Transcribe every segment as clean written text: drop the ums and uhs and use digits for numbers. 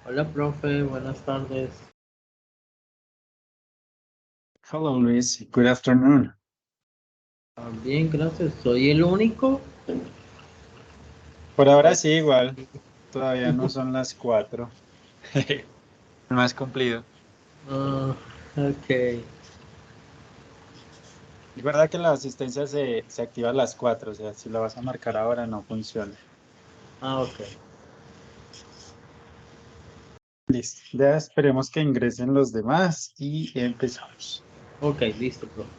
Hola, profe, buenas tardes. Hello, Luis. Good afternoon. Bien, gracias. ¿Soy el único? Por ahora O- sí, igual. Todavía no son las 4. Más cumplido. Ah, ok. Recuerda que la asistencia se activa a las 4. O sea, si la vas a marcar ahora no funciona. Ok. Listo. Ya esperemos que ingresen los demás y empezamos. Ok, listo, profe.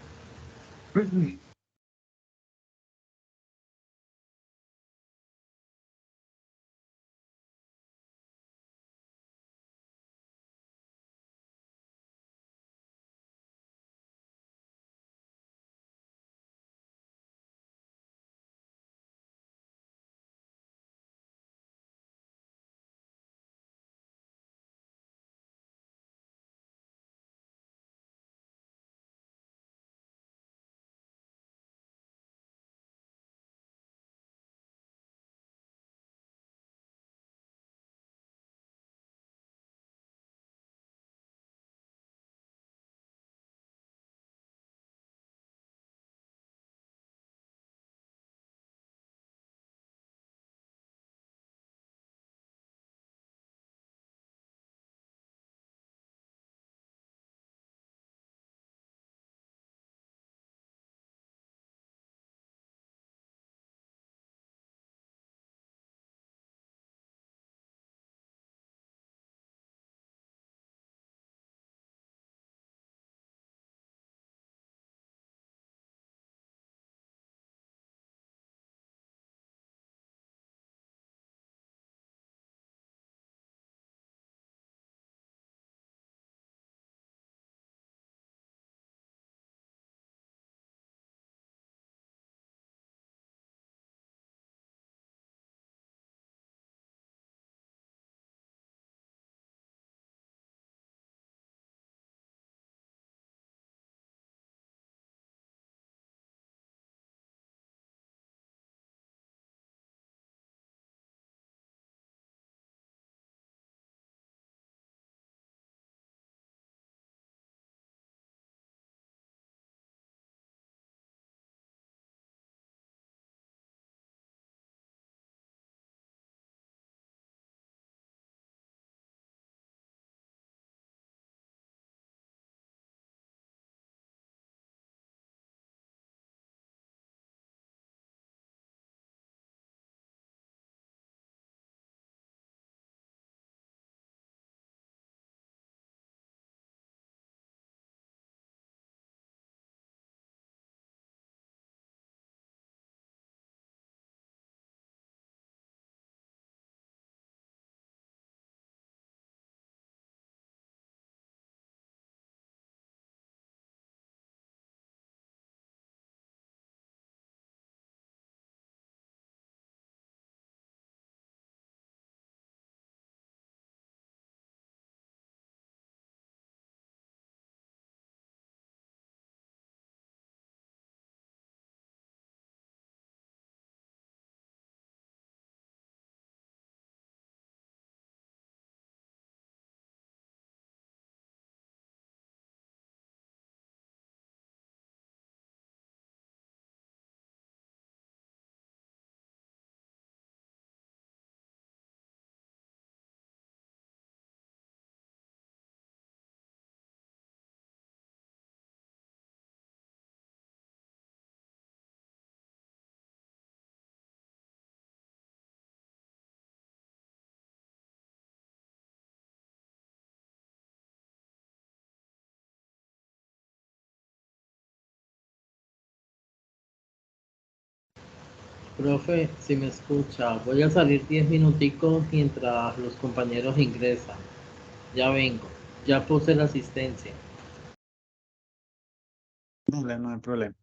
Profe, si me escucha, voy a salir 10 minuticos mientras los compañeros ingresan. Ya vengo. Ya puse la asistencia. Dale, no hay problema.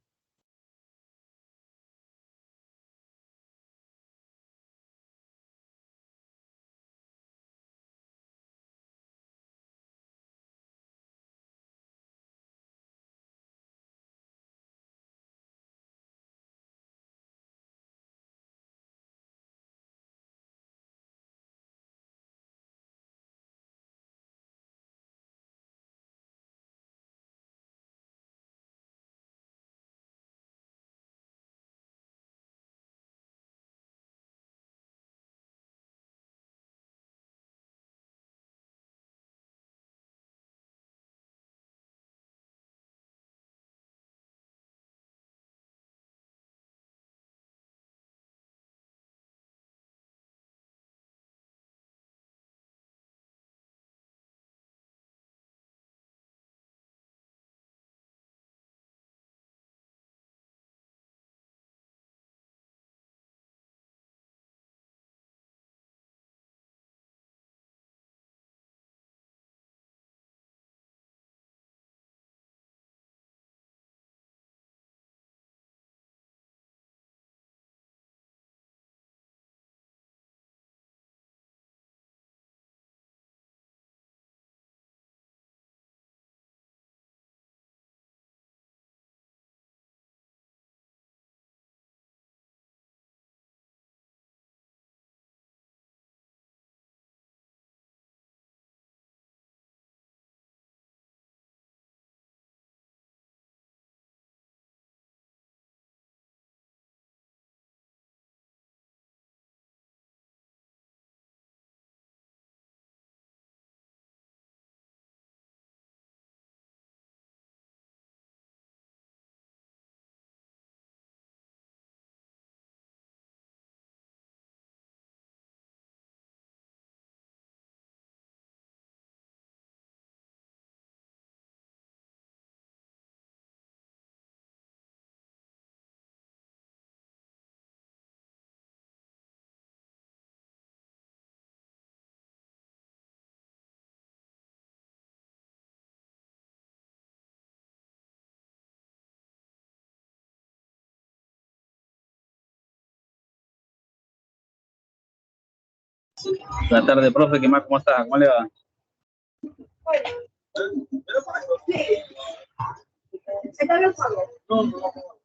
Buenas tardes, profe. ¿Qué más? ¿Cómo está? ¿Cómo le va?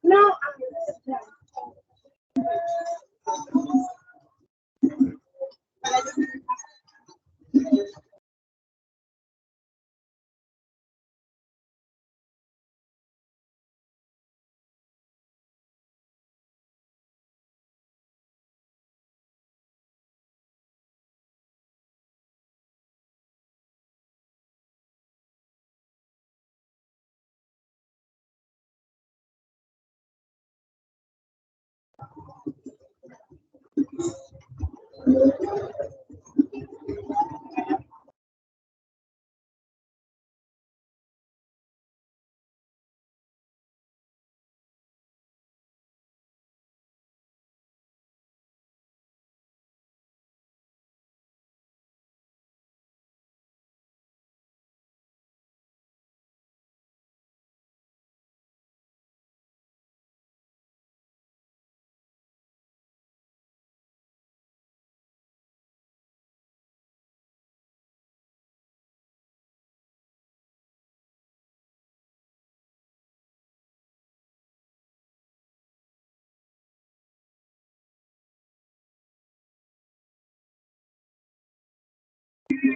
No.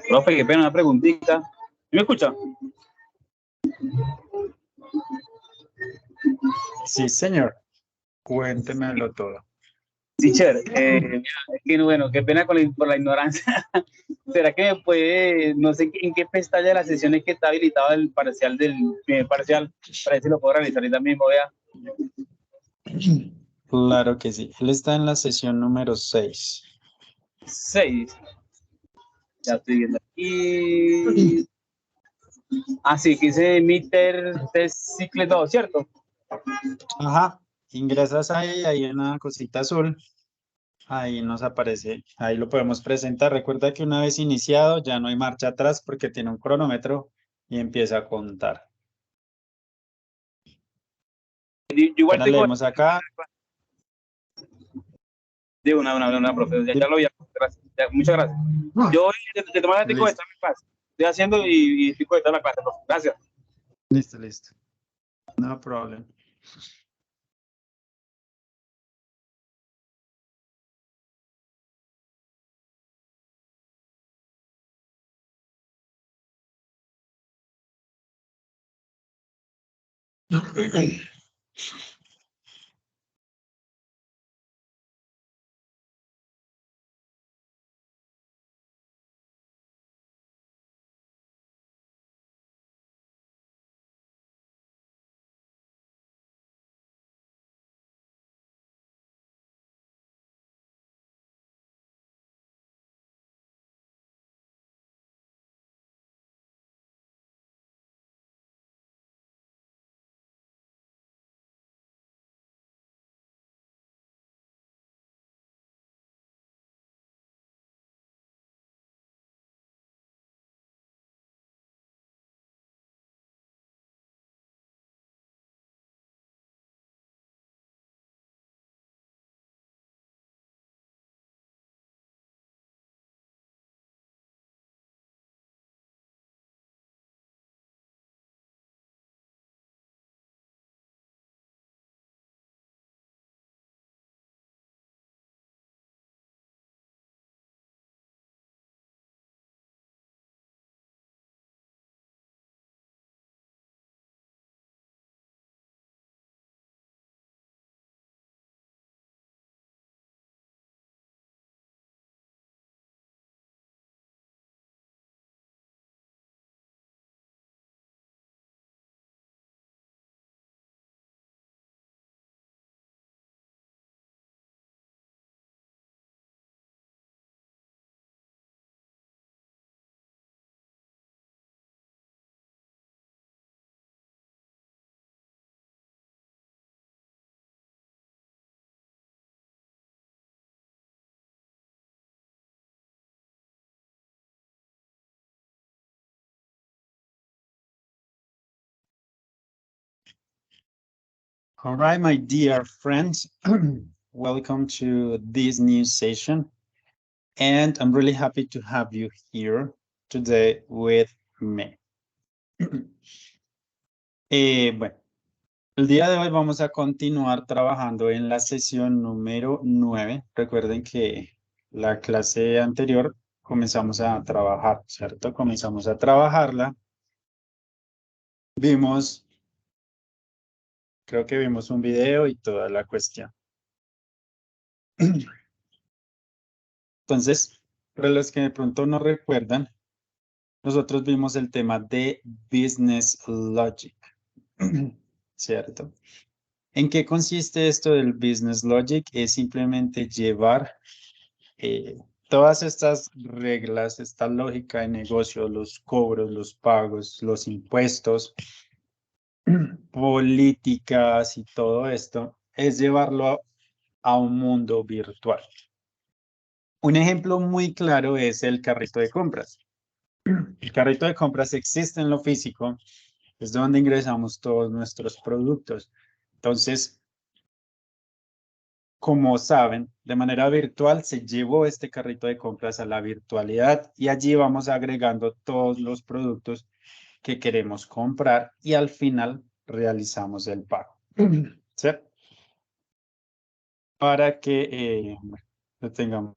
Profe, qué pena, una preguntita. ¿Me escucha? Sí, señor. Cuéntemelo todo. Teacher, mira, es que bueno, qué pena por la ignorancia. ¿Será que me puede, no sé en qué pestaña de las sesiones que está habilitado el parcial del parcial, para ver si lo puedo realizar ahorita mismo, vea? Claro que sí. Él está en la sesión número 6. 6. Ya estoy viendo aquí. Así que dice Meter Test Cycle 2, ¿cierto? Ajá. Ingresas ahí, hay una cosita azul. Ahí nos aparece, ahí lo podemos presentar. Recuerda que una vez iniciado ya no hay marcha atrás porque tiene un cronómetro y empieza a contar. Yo igual Apenas tengo leemos acá. de una profe, ya lo vi, gracias, muchas gracias. Yo de tomar la tico de Listo, esta clase, estoy haciendo y estoy de la clase, profe. Gracias. listo. No problem. All right, my dear friends, welcome to this new session. And I'm really happy to have you here today with me. Bueno, el día de hoy vamos a continuar trabajando en la sesión número 9. Recuerden que la clase anterior comenzamos a trabajar, ¿cierto? Comenzamos a trabajarla. Creo que vimos un video y toda la cuestión. Entonces, para los que de pronto no recuerdan, nosotros vimos el tema de Business Logic, ¿cierto? ¿En qué consiste esto del Business Logic? Es simplemente llevar todas estas reglas, esta lógica de negocio, los cobros, los pagos, los impuestos, políticas y todo esto, es llevarlo a un mundo virtual. Un ejemplo muy claro es el carrito de compras. El carrito de compras existe en lo físico, es donde ingresamos todos nuestros productos. Entonces, como saben, de manera virtual se llevó este carrito de compras a la virtualidad y allí vamos agregando todos los productos que queremos comprar y al final realizamos el pago. ¿Sí? Para que lo tengamos.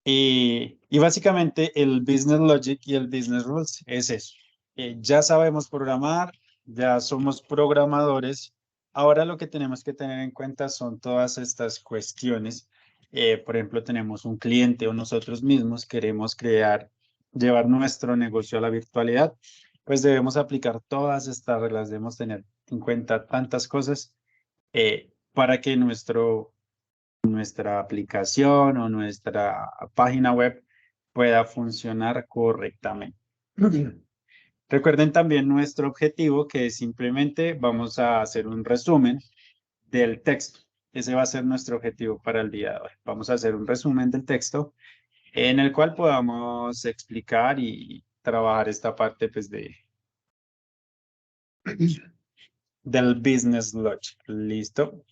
Y básicamente el Business Logic y el Business Rules es eso. Ya sabemos programar, ya somos programadores. Ahora lo que tenemos que tener en cuenta son todas estas cuestiones. Por ejemplo, tenemos un cliente o nosotros mismos queremos llevar nuestro negocio a la virtualidad, pues debemos aplicar todas estas reglas, debemos tener en cuenta tantas cosas para que nuestra aplicación o nuestra página web pueda funcionar correctamente. Recuerden también nuestro objetivo, que es simplemente vamos a hacer un resumen del texto. Ese va a ser nuestro objetivo para el día de hoy. Vamos a hacer un resumen del texto en el cual podamos explicar y trabajar esta parte pues, del business logic. ¿Listo?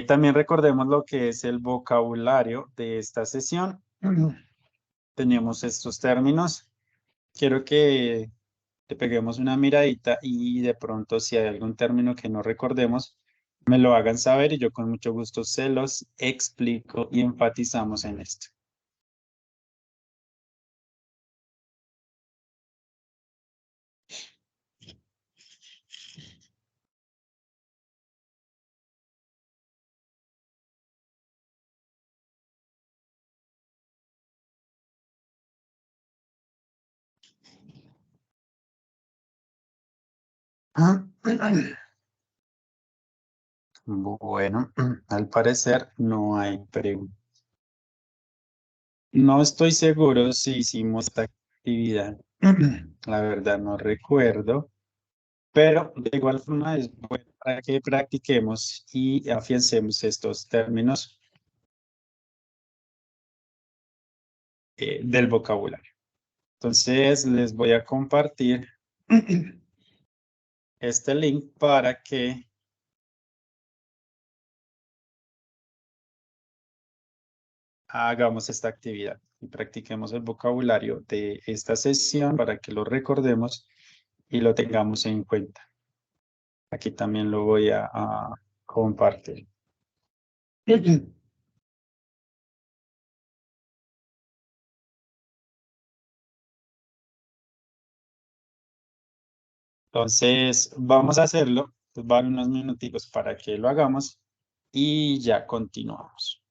También recordemos lo que es el vocabulario de esta sesión. Tenemos estos términos. Quiero que le peguemos una miradita y de pronto si hay algún término que no recordemos, me lo hagan saber y yo con mucho gusto se los explico y enfatizamos en esto. Bueno, al parecer no hay preguntas. No estoy seguro si hicimos esta actividad. La verdad no recuerdo, pero de igual forma es bueno para que practiquemos y afiancemos estos términos del vocabulario. Entonces les voy a compartir este link para que hagamos esta actividad y practiquemos el vocabulario de esta sesión para que lo recordemos y lo tengamos en cuenta. Aquí también lo voy a compartir. Entonces, vamos a hacerlo. Pues van unos minuticos para que lo hagamos y ya continuamos.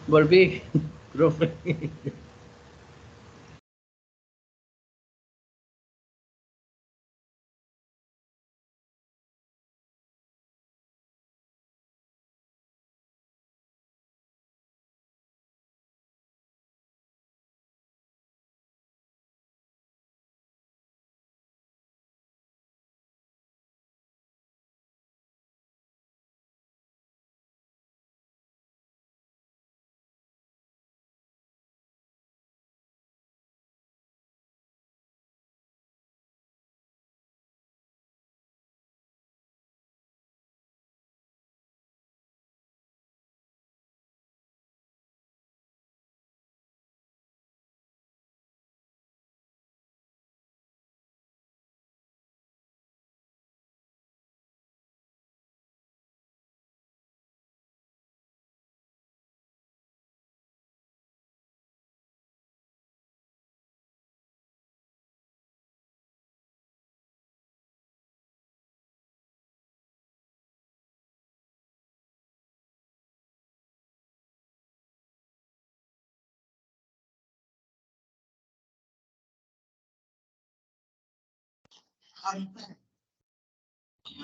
Volví, profe.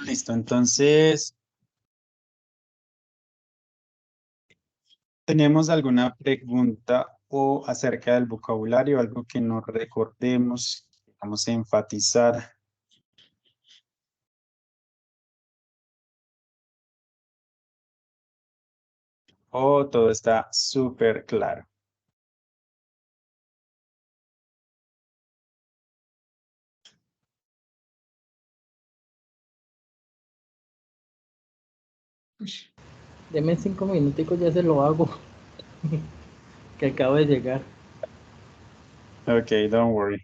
Listo, entonces, ¿tenemos alguna pregunta o acerca del vocabulario, algo que no recordemos? Vamos a enfatizar. Oh, todo está súper claro. Deme 5 minuticos, ya se lo hago, que acabo de llegar. Okay, don't worry.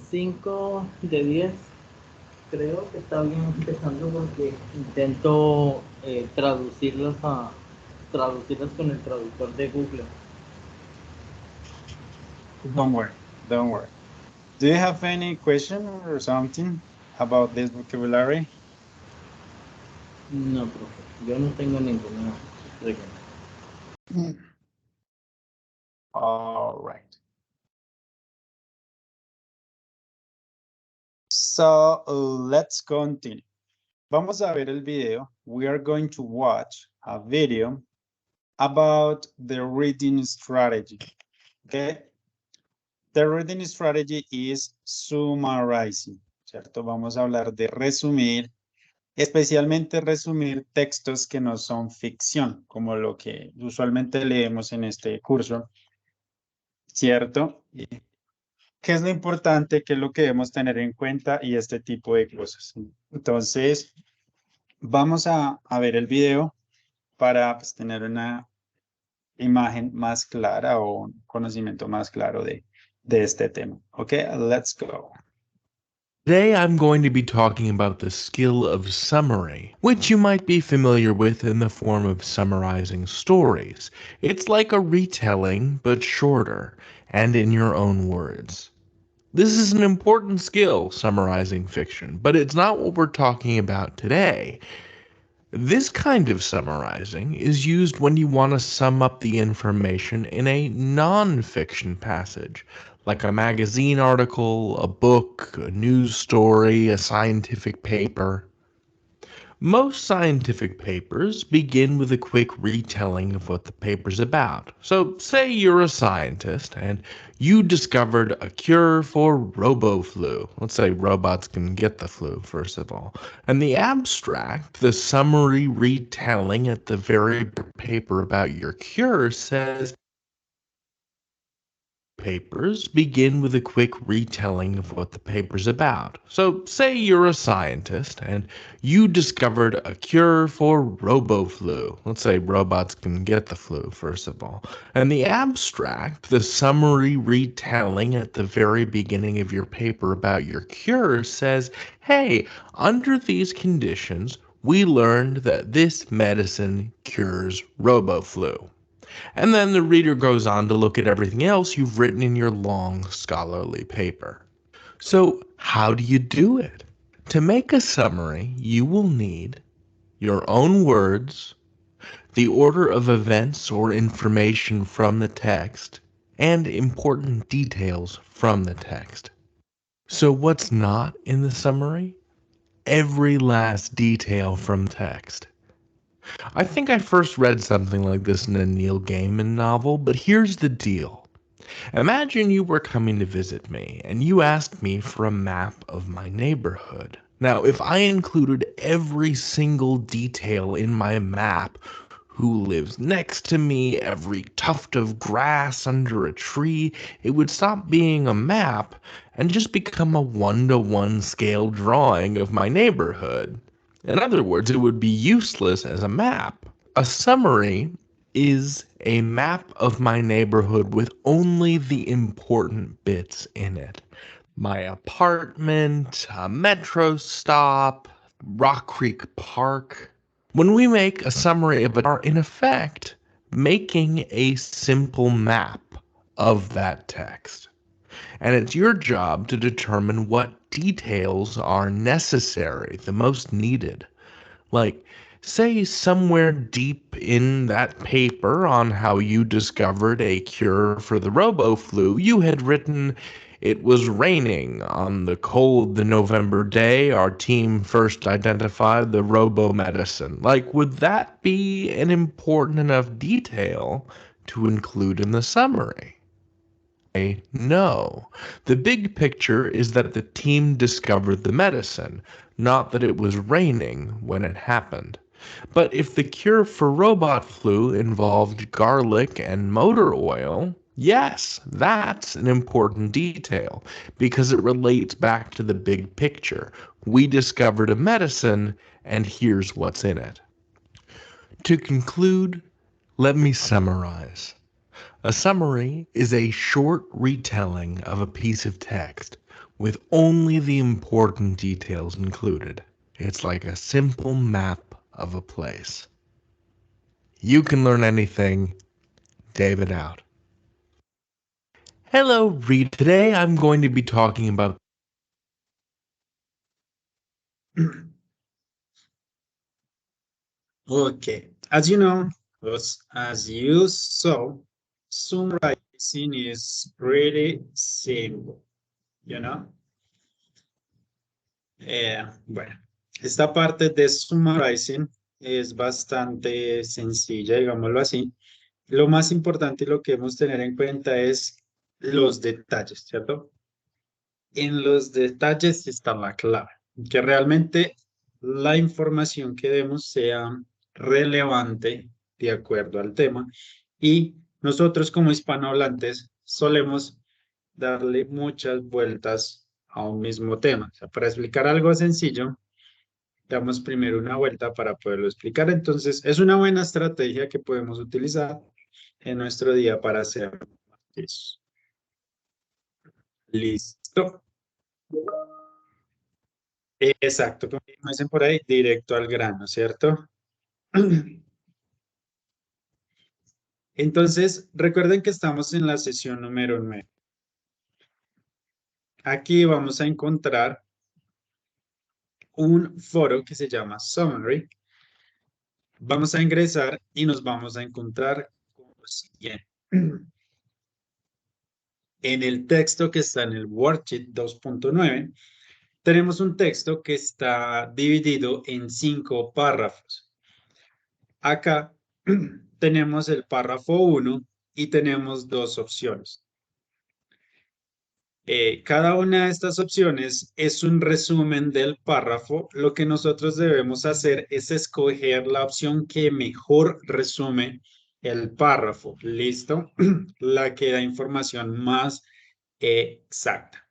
5 de 10. Creo que está bien empezando porque intento traducirlas con el traductor de Google. Don't worry, don't worry. Do you have any question or something about this vocabulary? No, profe, yo no tengo ninguna pregunta. All right. So let's continue. Vamos a ver el video. We are going to watch a video about the reading strategy. Okay. The reading strategy is summarizing, ¿cierto? Vamos a hablar de resumir, especialmente resumir textos que no son ficción, como lo que usualmente leemos en este curso, ¿cierto? ¿Qué es lo importante? ¿Qué es lo que debemos tener en cuenta? Y este tipo de cosas. Entonces, vamos a ver el video para pues, tener una imagen más clara o un conocimiento más claro de este tema. Okay, let's go. Today I'm going to be talking about the skill of summary, which you might be familiar with in the form of summarizing stories. It's like a retelling, but shorter, and in your own words. This is an important skill, summarizing fiction, but it's not what we're talking about today. This kind of summarizing is used when you want to sum up the information in a non-fiction passage, like a magazine article, a book, a news story, a scientific paper. Most scientific papers begin with a quick retelling of what the paper's about. So, say you're a scientist and you discovered a cure for robo-flu. Let's say robots can get the flu, first of all. And the abstract, the summary retelling at the very paper about your cure says, papers begin with a quick retelling of what the paper's about. So, say you're a scientist and you discovered a cure for robo-flu. Let's say robots can get the flu, first of all. And the abstract, the summary retelling at the very beginning of your paper about your cure says, hey, under these conditions, we learned that this medicine cures robo-flu. And then the reader goes on to look at everything else you've written in your long scholarly paper. So, how do you do it? To make a summary, you will need your own words, the order of events or information from the text, and important details from the text. So, what's not in the summary? Every last detail from text. I think I first read something like this in a Neil Gaiman novel, but here's the deal. Imagine you were coming to visit me, and you asked me for a map of my neighborhood. Now, if I included every single detail in my map, who lives next to me, every tuft of grass under a tree, it would stop being a map and just become a 1-to-1 scale drawing of my neighborhood. In other words, it would be useless as a map. A summary is a map of my neighborhood with only the important bits in it. My apartment, a metro stop, Rock Creek Park. When we make a summary of it, are in effect making a simple map of that text. And it's your job to determine what details are necessary, the most needed. Like, say somewhere deep in that paper on how you discovered a cure for the robo-flu, you had written, it was raining on the cold November day our team first identified the robo-medicine. Like, would that be an important enough detail to include in the summary? No. The big picture is that the team discovered the medicine, not that it was raining when it happened. But if the cure for robot flu involved garlic and motor oil, yes, that's an important detail because it relates back to the big picture. We discovered a medicine, and here's what's in it. To conclude, let me summarize. A summary is a short retelling of a piece of text with only the important details included. It's like a simple map of a place. You can learn anything. David out. Hello, Reed. Today I'm going to be talking about Okay, as you know, as you saw, summarizing is pretty simple, you know? Bueno, esta parte de summarizing es bastante sencilla, digámoslo así. Lo más importante y lo que debemos tener en cuenta es los detalles, ¿cierto? En los detalles está la clave, que realmente la información que demos sea relevante de acuerdo al tema y nosotros como hispanohablantes solemos darle muchas vueltas a un mismo tema. O sea, para explicar algo sencillo, damos primero una vuelta para poderlo explicar. Entonces, es una buena estrategia que podemos utilizar en nuestro día para hacer eso. Listo. Exacto, como dicen por ahí, directo al grano, ¿cierto? Entonces, recuerden que estamos en la sesión número 9. Aquí vamos a encontrar un foro que se llama Summary. Vamos a ingresar y nos vamos a encontrar con lo siguiente. En el texto que está en el Worksheet 2.9, tenemos un texto que está dividido en 5 párrafos. Acá tenemos el párrafo 1 y tenemos 2 opciones. Cada una de estas opciones es un resumen del párrafo. Lo que nosotros debemos hacer es escoger la opción que mejor resume el párrafo. ¿Listo? La que da información más exacta.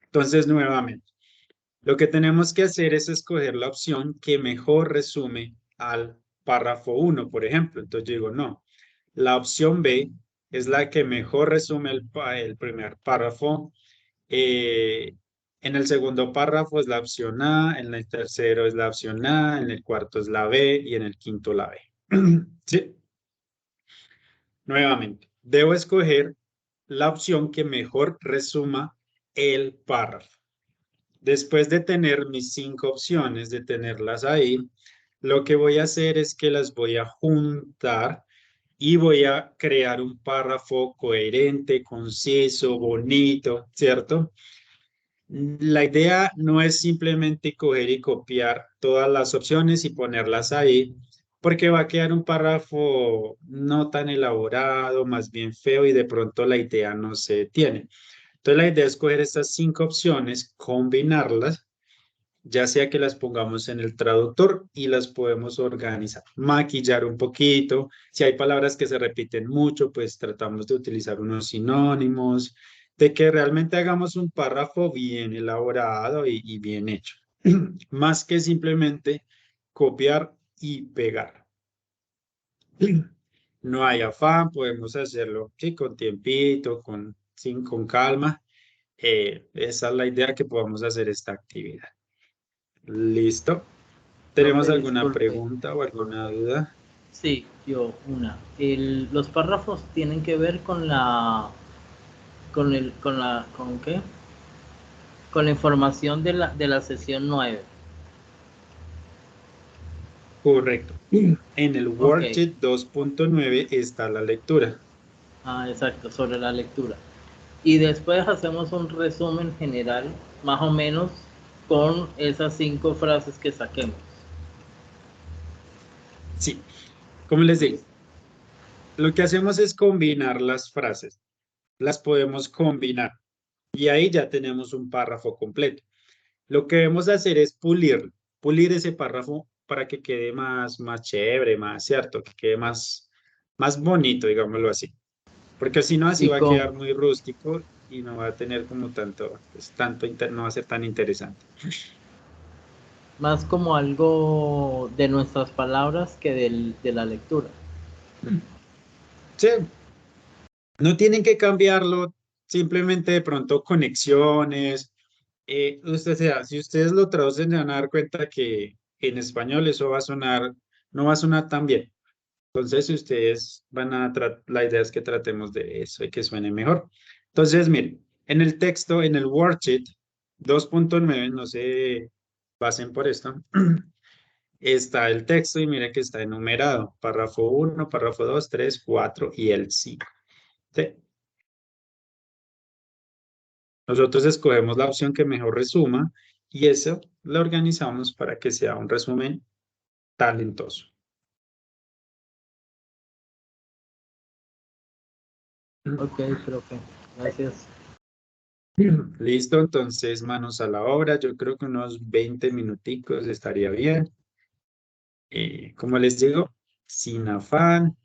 Entonces, nuevamente, lo que tenemos que hacer es escoger la opción que mejor resume al párrafo 1, por ejemplo. Entonces, yo digo, no. La opción B es la que mejor resume el primer párrafo. En el segundo párrafo es la opción A, en el tercero es la opción A, en el cuarto es la B y en el quinto la B. ¿Sí? Nuevamente, debo escoger la opción que mejor resuma el párrafo. Después de tener mis 5 opciones, de tenerlas ahí, lo que voy a hacer es que las voy a juntar y voy a crear un párrafo coherente, conciso, bonito, ¿cierto? La idea no es simplemente coger y copiar todas las opciones y ponerlas ahí, porque va a quedar un párrafo no tan elaborado, más bien feo y de pronto la idea no se tiene. Entonces la idea es coger estas 5 opciones, combinarlas, ya sea que las pongamos en el traductor y las podemos organizar, maquillar un poquito. Si hay palabras que se repiten mucho, pues tratamos de utilizar unos sinónimos, de que realmente hagamos un párrafo bien elaborado y bien hecho, más que simplemente copiar y pegar. No hay afán, podemos hacerlo sí, con tiempito, con calma. Esa es la idea que podamos hacer esta actividad. ¿Listo? ¿Tenemos Profe, alguna disculpe. pregunta o alguna duda? Sí, yo una. Los párrafos tienen que ver con ¿con qué? Con la información de la sesión 9. Correcto. En el Ok. Worksheet 2.9 está la lectura. Ah, exacto, sobre la lectura. Y después hacemos un resumen general, más o menos, con esas 5 frases que saquemos. Sí, como les digo, lo que hacemos es combinar las frases. Las podemos combinar y ahí ya tenemos un párrafo completo. Lo que debemos hacer es pulir ese párrafo para que quede más chévere, más cierto, que quede más bonito, digámoslo así. Porque si no, así Y va a con quedar muy rústico y no va a tener como tanto, pues, no va a ser tan interesante. más como algo de nuestras palabras que de la lectura. Sí, No tienen que cambiarlo, simplemente de pronto conexiones. O sea, si ustedes lo traducen, se van a dar cuenta que en español eso va a sonar, no va a sonar tan bien. Entonces, si ustedes van a la idea es que tratemos de eso y que suene mejor. Entonces, miren, en el texto, en el worksheet 2.9, no se pasen por esto, está el texto y miren que está enumerado, párrafo 1, párrafo 2, 3, 4 y el 5. ¿Sí? Nosotros escogemos la opción que mejor resuma y eso lo organizamos para que sea un resumen talentoso. Ok, profe, gracias. Listo, entonces manos a la obra. Yo creo que unos 20 minuticos estaría bien. Como les digo, sin afán,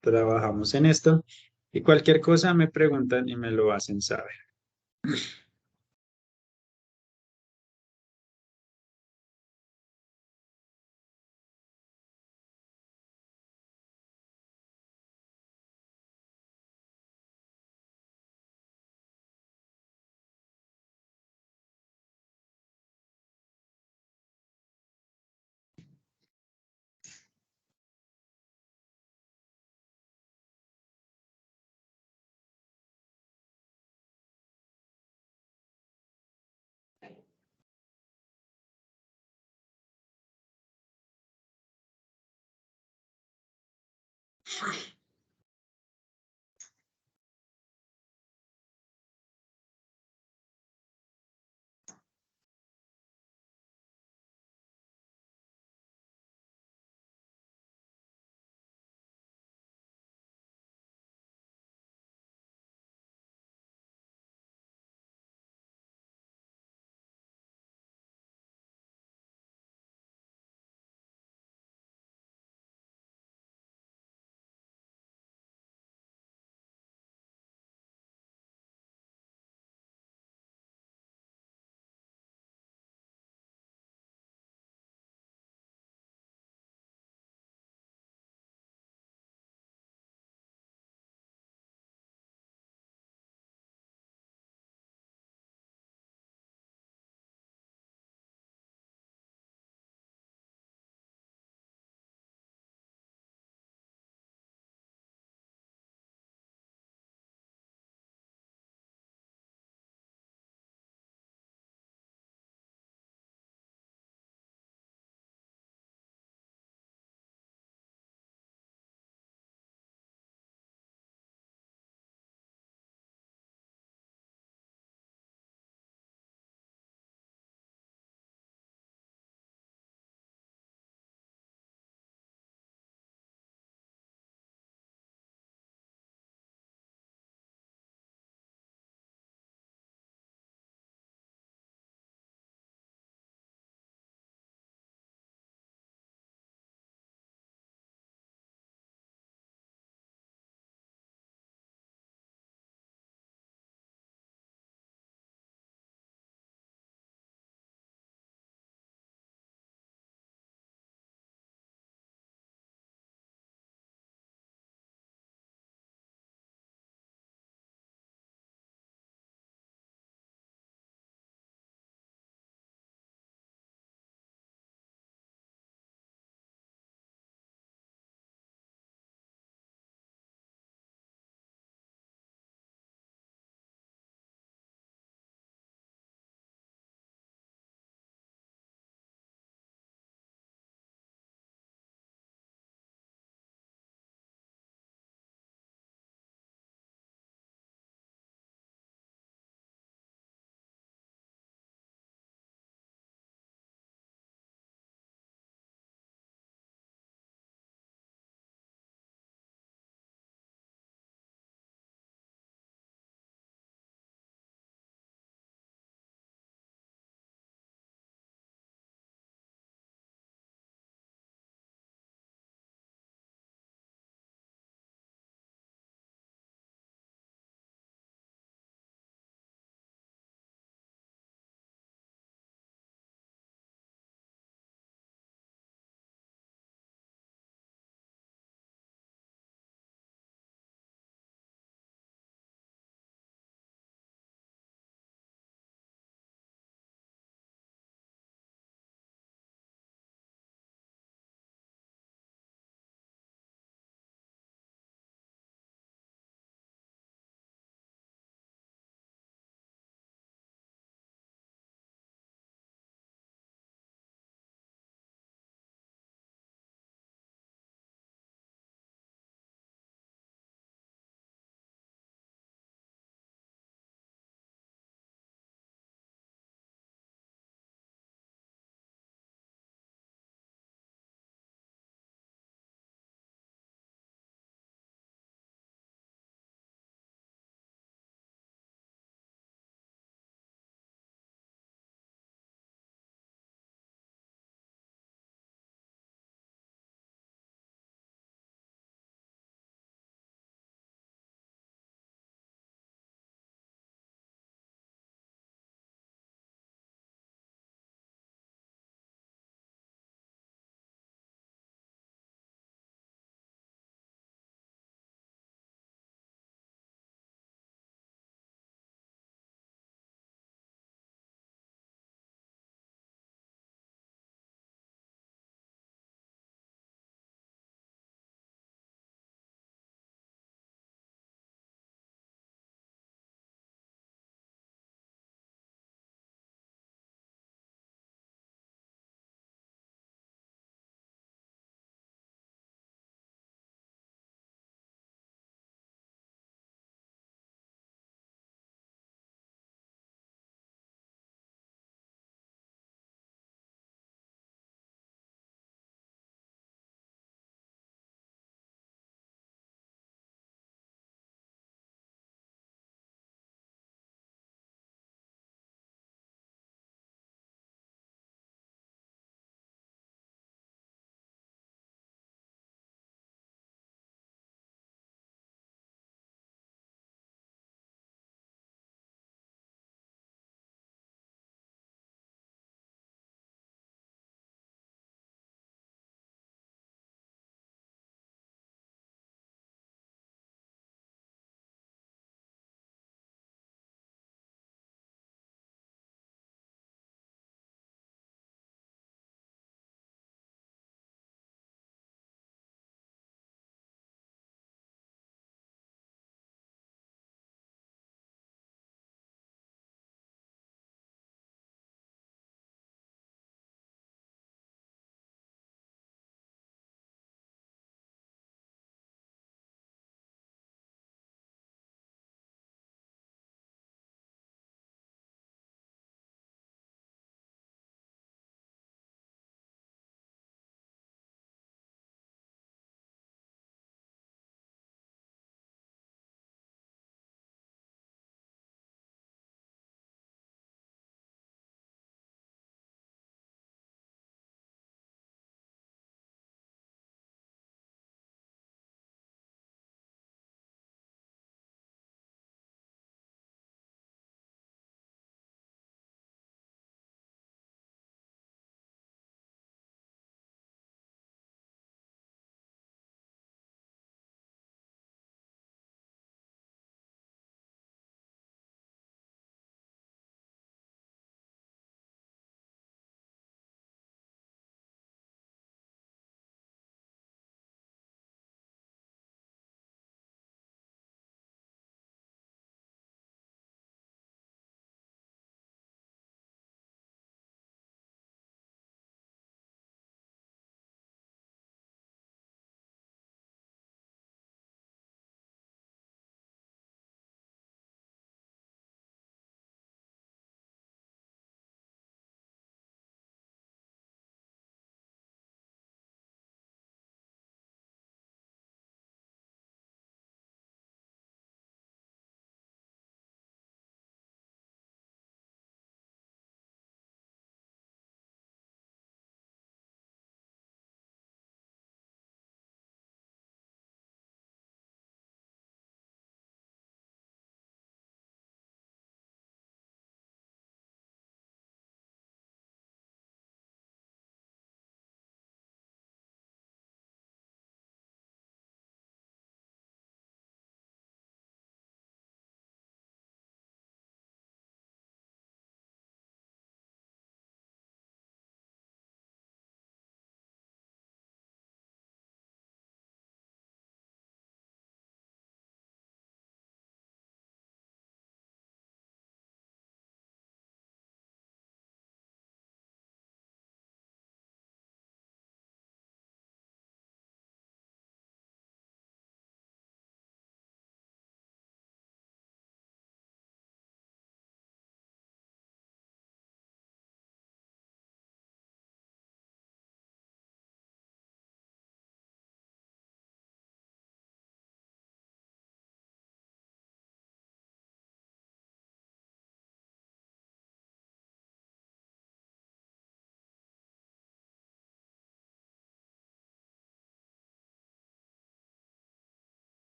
trabajamos en esto y cualquier cosa me preguntan y me lo hacen saber.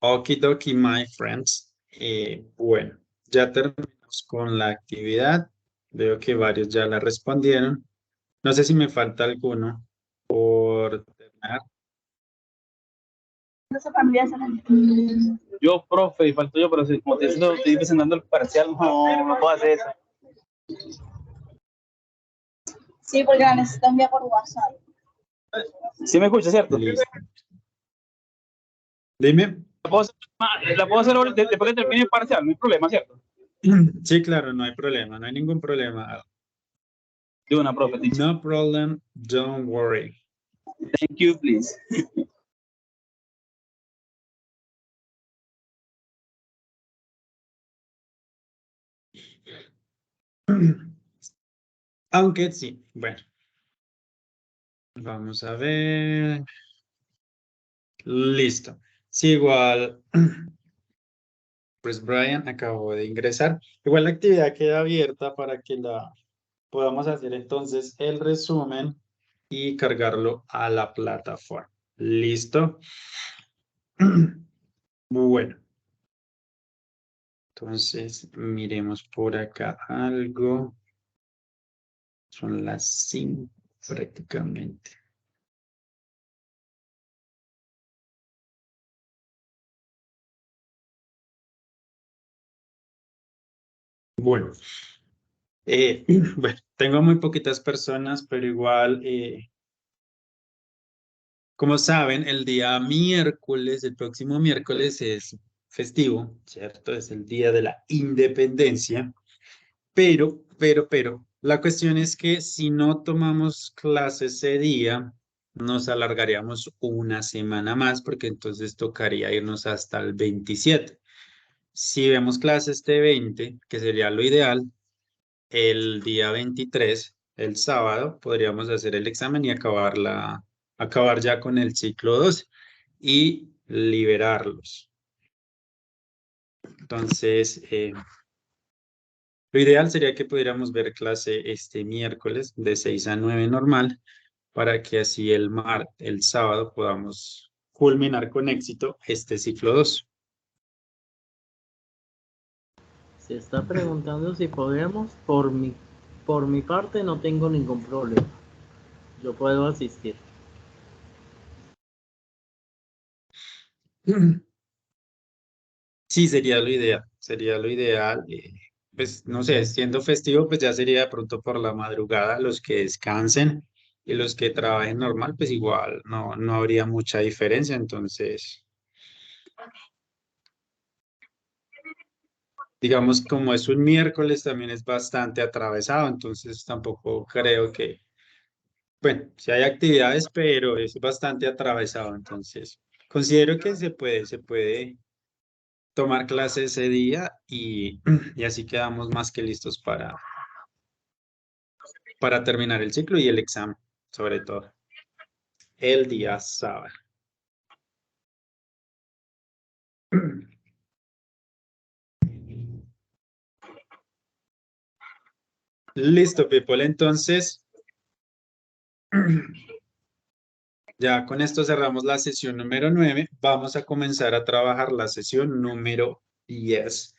Okidoki, my friends. Bueno, ya terminamos con la actividad. Veo que varios ya la respondieron. No sé si me falta alguno por terminar. Yo, profe, y falto yo, pero si, como te estoy presentando el parcial, no puedo hacer eso. Sí, porque la necesito enviar por WhatsApp. ¿Sí me escucha, cierto? Listo. Dime. La puedo hacer ahora después que termine el parcial, no hay problema, ¿cierto? Sí, claro, no hay problema, no hay ningún problema. De una, profe. No problem, don't worry. Thank you, please. Aunque sí, bueno. Vamos a ver. Listo. Sí, igual. Pues Brian acabó de ingresar. Igual la actividad queda abierta para que la podamos hacer entonces el resumen y cargarlo a la plataforma. ¿Listo? Bueno. Entonces, miremos por acá algo. Son las 5 prácticamente. Bueno, bueno, tengo muy poquitas personas, pero igual, como saben, el día miércoles, el próximo miércoles es festivo, ¿cierto? Es el día de la independencia, pero, la cuestión es que si no tomamos clase ese día, nos alargaríamos una semana más, porque entonces tocaría irnos hasta el 27. Si vemos clase este 20, que sería lo ideal, el día 23, el sábado, podríamos hacer el examen y acabar ya con el ciclo 2 y liberarlos. Entonces, lo ideal sería que pudiéramos ver clase este miércoles de 6 a 9 normal, para que así el sábado podamos culminar con éxito este ciclo 2. Se está preguntando si podemos, por mi parte no tengo ningún problema. Yo puedo asistir. Sí, sería lo ideal. Pues no sé, siendo festivo, pues ya sería de pronto por la madrugada los que descansen y los que trabajen normal, pues igual no habría mucha diferencia. Entonces, digamos, como es un miércoles, también es bastante atravesado, entonces tampoco creo que, bueno, si hay actividades, pero es bastante atravesado, entonces considero que se puede tomar clase ese día y así quedamos más que listos para terminar el ciclo y el examen, sobre todo, el día sábado. Listo, people. Entonces, ya con esto cerramos la sesión número 9. Vamos a comenzar a trabajar la sesión número 10.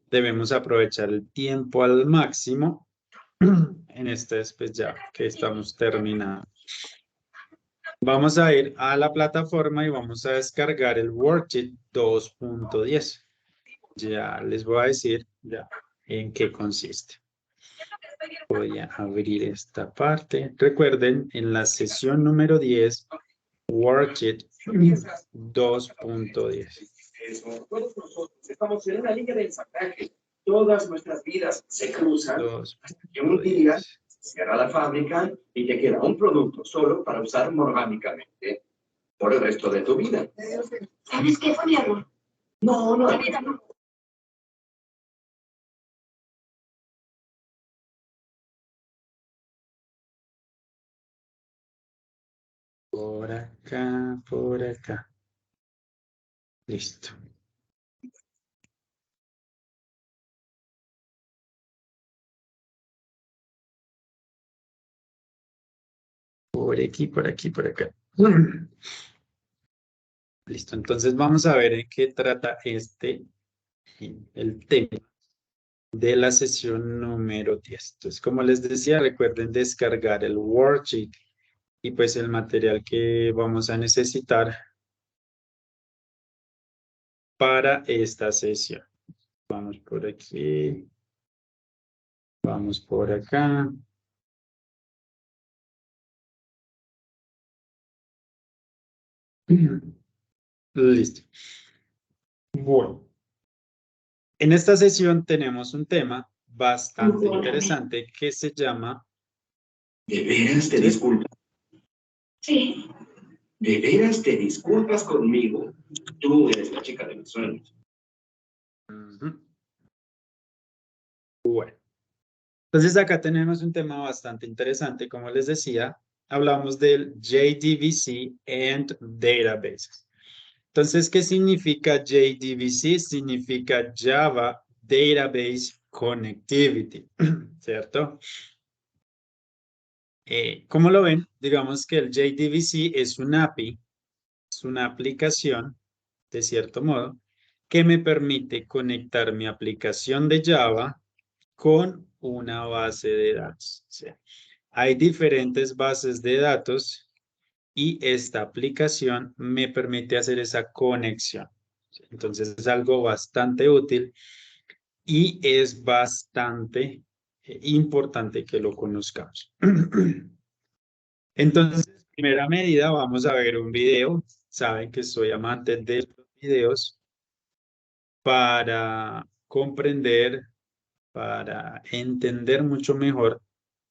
Debemos aprovechar el tiempo al máximo en este, pues ya que estamos terminando. Vamos a ir a la plataforma y vamos a descargar el Worksheet 2.10. Ya les voy a decir ya en qué consiste. Voy a abrir esta parte. Recuerden, en la sesión número 10, Worksheet 2.10. Todos nosotros estamos en una línea de ensamblaje. Todas nuestras vidas se cruzan. Y un día se cierra la fábrica y te queda un producto solo para usar orgánicamente por el resto de tu vida. ¿Sabes qué, Fabián? No, no. Olvídalo. Por acá, por acá. Listo. Por aquí, por aquí, por acá. Listo, entonces vamos a ver en qué trata el tema de la sesión número 10. Entonces, como les decía, recuerden descargar el worksheet y pues el material que vamos a necesitar para esta sesión. Vamos por aquí. Vamos por acá. Listo. Bueno, en esta sesión tenemos un tema bastante interesante que se llama... ¿De veras te ¿Sí? disculpas? Sí. ¿De veras te disculpas conmigo? Tú eres la chica de mis sueños. Ujú. Bueno, entonces acá tenemos un tema bastante interesante. Como les decía, hablamos del JDBC and Databases. Entonces, ¿qué significa JDBC? Significa Java Database Connectivity, ¿cierto? ¿Cómo lo ven? Digamos que el JDBC es un API, es una aplicación, de cierto modo, que me permite conectar mi aplicación de Java con una base de datos. O sea, hay diferentes bases de datos y esta aplicación me permite hacer esa conexión. Entonces es algo bastante útil y es bastante importante que lo conozcamos. Entonces, primera medida, vamos a ver un video. Saben que soy amante de los videos para comprender, para entender mucho mejor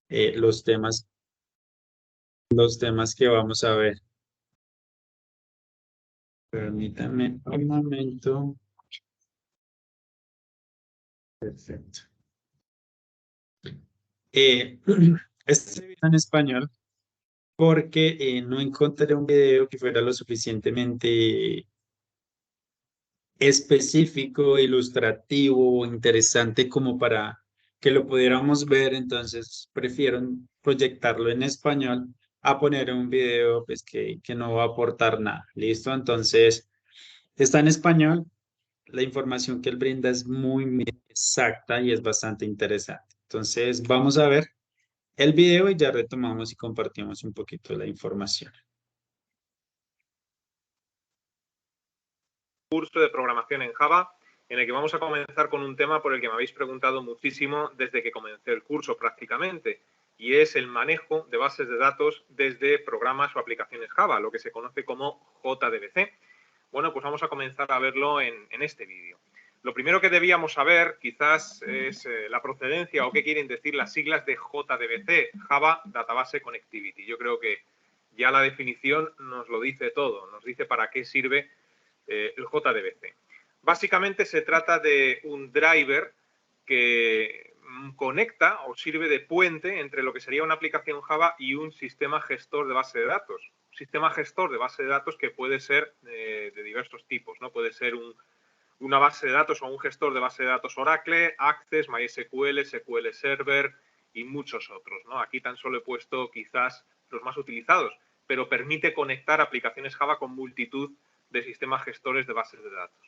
los temas que vamos a ver. Permítanme un momento. Perfecto. Este video en español porque no encontré un video que fuera lo suficientemente específico, ilustrativo, interesante como para que lo pudiéramos ver, entonces prefiero proyectarlo en español a poner un video pues, que no va a aportar nada. ¿Listo? Entonces, está en español, la información que él brinda es muy exacta y es bastante interesante. Entonces, vamos a ver el video y ya retomamos y compartimos un poquito la información. Curso de programación en Java, en el que vamos a comenzar con un tema por el que me habéis preguntado muchísimo desde que comencé el curso prácticamente, y es el manejo de bases de datos desde programas o aplicaciones Java, lo que se conoce como JDBC. Bueno, pues vamos a comenzar a verlo en este vídeo. Lo primero que debíamos saber quizás es la procedencia o qué quieren decir las siglas de JDBC, Java Database Connectivity. Yo creo que ya la definición nos lo dice todo, nos dice para qué sirve el JDBC. Básicamente se trata de un driver que conecta o sirve de puente entre lo que sería una aplicación Java y un sistema gestor de base de datos. Un sistema gestor de base de datos que puede ser de diversos tipos, ¿no? Puede ser una base de datos o un gestor de base de datos Oracle, Access, MySQL, SQL Server y muchos otros, ¿no? Aquí tan solo he puesto quizás los más utilizados, pero permite conectar aplicaciones Java con multitud de sistemas gestores de bases de datos.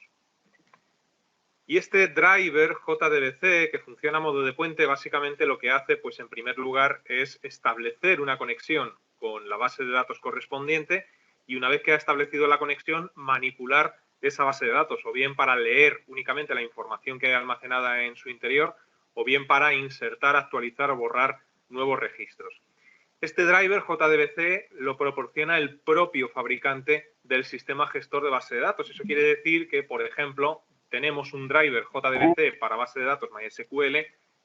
Y este driver JDBC, que funciona a modo de puente, básicamente lo que hace, pues en primer lugar, es establecer una conexión con la base de datos correspondiente y una vez que ha establecido la conexión, manipular esa base de datos, o bien para leer únicamente la información que hay almacenada en su interior, o bien para insertar, actualizar o borrar nuevos registros. Este driver JDBC lo proporciona el propio fabricante del sistema gestor de base de datos. Eso quiere decir que, por ejemplo, tenemos un driver JDBC para base de datos MySQL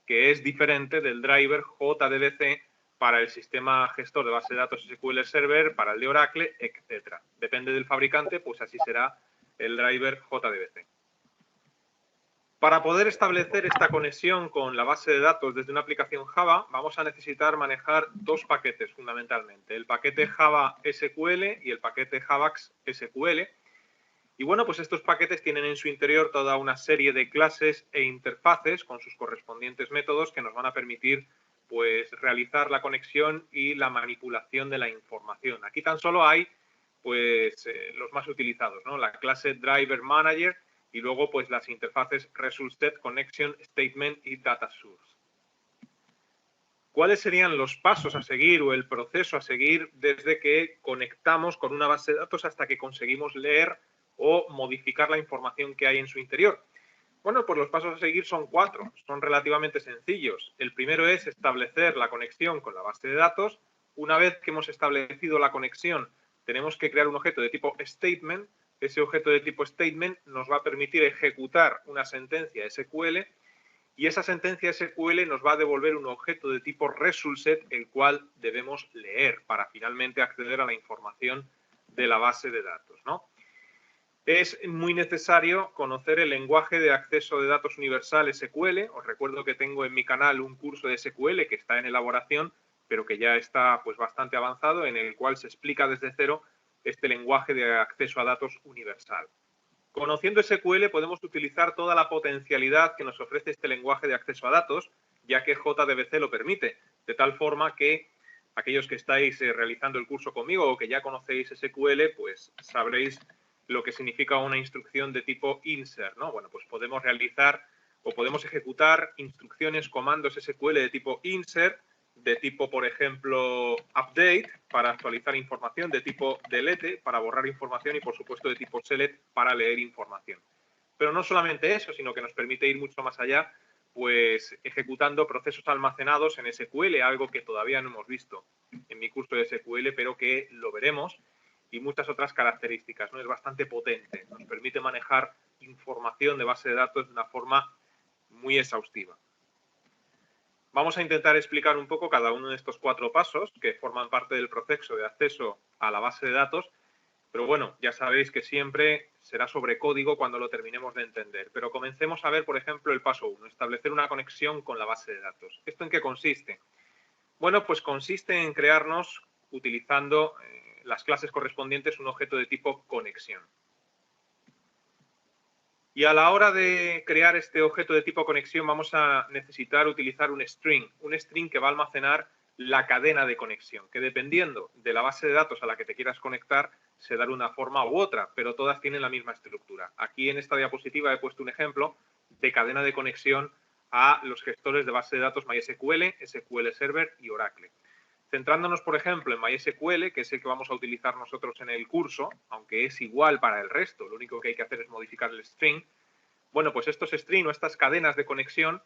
que es diferente del driver JDBC para el sistema gestor de base de datos SQL Server, para el de Oracle, etc. Depende del fabricante, pues así será el driver JDBC. Para poder establecer esta conexión con la base de datos desde una aplicación Java, vamos a necesitar manejar dos paquetes fundamentalmente, el paquete Java SQL y el paquete Javax SQL. Y bueno, pues estos paquetes tienen en su interior toda una serie de clases e interfaces con sus correspondientes métodos que nos van a permitir pues realizar la conexión y la manipulación de la información. Aquí tan solo hay pues los más utilizados, ¿no? La clase Driver Manager y luego pues las interfaces ResultSet, Connection, Statement y Data Source. ¿Cuáles serían los pasos a seguir o el proceso a seguir desde que conectamos con una base de datos hasta que conseguimos leer o modificar la información que hay en su interior? Bueno, pues los pasos a seguir son 4, son relativamente sencillos. El primero es establecer la conexión con la base de datos. Una vez que hemos establecido la conexión, tenemos que crear un objeto de tipo statement. Ese objeto de tipo statement nos va a permitir ejecutar una sentencia SQL y esa sentencia SQL nos va a devolver un objeto de tipo ResultSet, el cual debemos leer para finalmente acceder a la información de la base de datos, ¿no? Es muy necesario conocer el lenguaje de acceso de datos universal SQL. Os recuerdo que tengo en mi canal un curso de SQL que está en elaboración, pero que ya está pues bastante avanzado, en el cual se explica desde cero este lenguaje de acceso a datos universal. Conociendo SQL podemos utilizar toda la potencialidad que nos ofrece este lenguaje de acceso a datos, ya que JDBC lo permite, de tal forma que aquellos que estáis realizando el curso conmigo o que ya conocéis SQL, pues sabréis lo que significa una instrucción de tipo insert, ¿no? Bueno, pues podemos realizar o podemos ejecutar instrucciones, comandos SQL de tipo insert, de tipo, por ejemplo, update, para actualizar información, de tipo delete, para borrar información y, por supuesto, de tipo select, para leer información. Pero no solamente eso, sino que nos permite ir mucho más allá, pues ejecutando procesos almacenados en SQL, algo que todavía no hemos visto en mi curso de SQL, pero que lo veremos, y muchas otras características, ¿no? Es bastante potente, nos permite manejar información de base de datos de una forma muy exhaustiva. Vamos a intentar explicar un poco cada uno de estos 4 pasos que forman parte del proceso de acceso a la base de datos, pero bueno, ya sabéis que siempre será sobre código cuando lo terminemos de entender. Pero comencemos a ver, por ejemplo, el paso 1, establecer una conexión con la base de datos. ¿Esto en qué consiste? Bueno, pues consiste en crearnos, utilizando las clases correspondientes, un objeto de tipo conexión. Y a la hora de crear este objeto de tipo conexión vamos a necesitar utilizar un string que va a almacenar la cadena de conexión, que dependiendo de la base de datos a la que te quieras conectar, se da de una forma u otra, pero todas tienen la misma estructura. Aquí en esta diapositiva he puesto un ejemplo de cadena de conexión a los gestores de base de datos MySQL, SQL Server y Oracle. Centrándonos, por ejemplo, en MySQL, que es el que vamos a utilizar nosotros en el curso, aunque es igual para el resto, lo único que hay que hacer es modificar el string. Bueno, pues estos strings o estas cadenas de conexión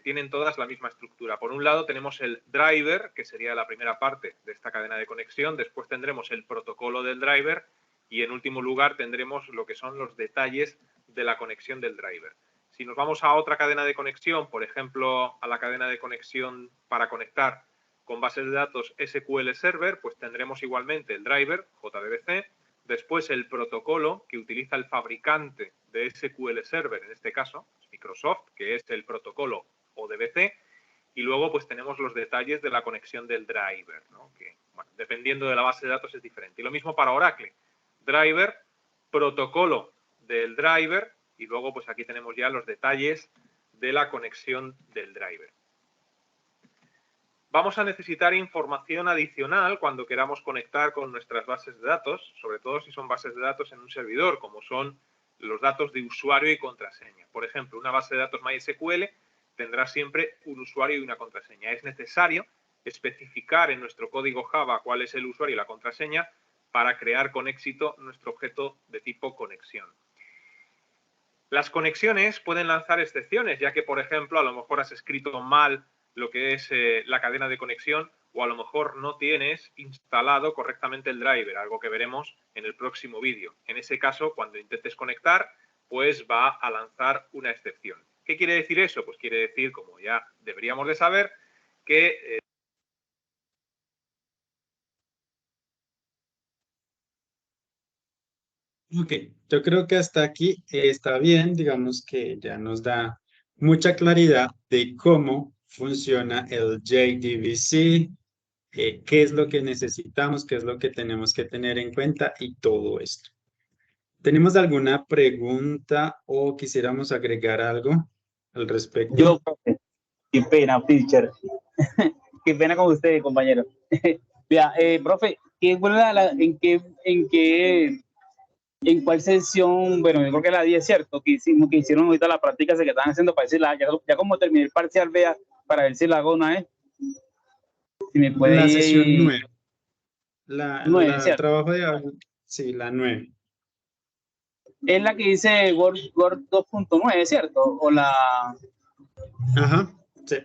tienen todas la misma estructura. Por un lado tenemos el driver, que sería la primera parte de esta cadena de conexión, después tendremos el protocolo del driver y en último lugar tendremos lo que son los detalles de la conexión del driver. Si nos vamos a otra cadena de conexión, por ejemplo, a la cadena de conexión para conectar con bases de datos SQL Server, pues tendremos igualmente el driver, JDBC, después el protocolo que utiliza el fabricante de SQL Server, en este caso, Microsoft, que es el protocolo ODBC, y luego pues tenemos los detalles de la conexión del driver, ¿no? Que, bueno, dependiendo de la base de datos es diferente. Y lo mismo para Oracle, driver, protocolo del driver, y luego pues aquí tenemos ya los detalles de la conexión del driver. Vamos a necesitar información adicional cuando queramos conectar con nuestras bases de datos, sobre todo si son bases de datos en un servidor, como son los datos de usuario y contraseña. Por ejemplo, una base de datos MySQL tendrá siempre un usuario y una contraseña. Es necesario especificar en nuestro código Java cuál es el usuario y la contraseña para crear con éxito nuestro objeto de tipo conexión. Las conexiones pueden lanzar excepciones, ya que, por ejemplo, a lo mejor has escrito mal lo que es la cadena de conexión o a lo mejor no tienes instalado correctamente el driver, algo que veremos en el próximo vídeo. En ese caso, cuando intentes conectar, pues va a lanzar una excepción. ¿Qué quiere decir eso? Pues quiere decir, como ya deberíamos de saber, que... Ok, yo creo que hasta aquí está bien, digamos que ya nos da mucha claridad de cómo funciona el JDBC, qué es lo que necesitamos, qué es lo que tenemos que tener en cuenta y todo esto. ¿Tenemos alguna pregunta o quisiéramos agregar algo al respecto? Yo, profe, qué pena, teacher. Qué pena con usted, compañero. Vea, profe, en cuál sesión, bueno, yo creo que la 10, ¿cierto? Que hicieron ahorita la práctica que estaban haciendo para decirla, ya como terminé el parcial, vea, para ver si la hago una vez. Si me puede La ir. sesión 9. 9, La ¿cierto? trabajo de... Sí, la 9. Es la que dice Word 2.9, ¿cierto? O la... Ajá, sí,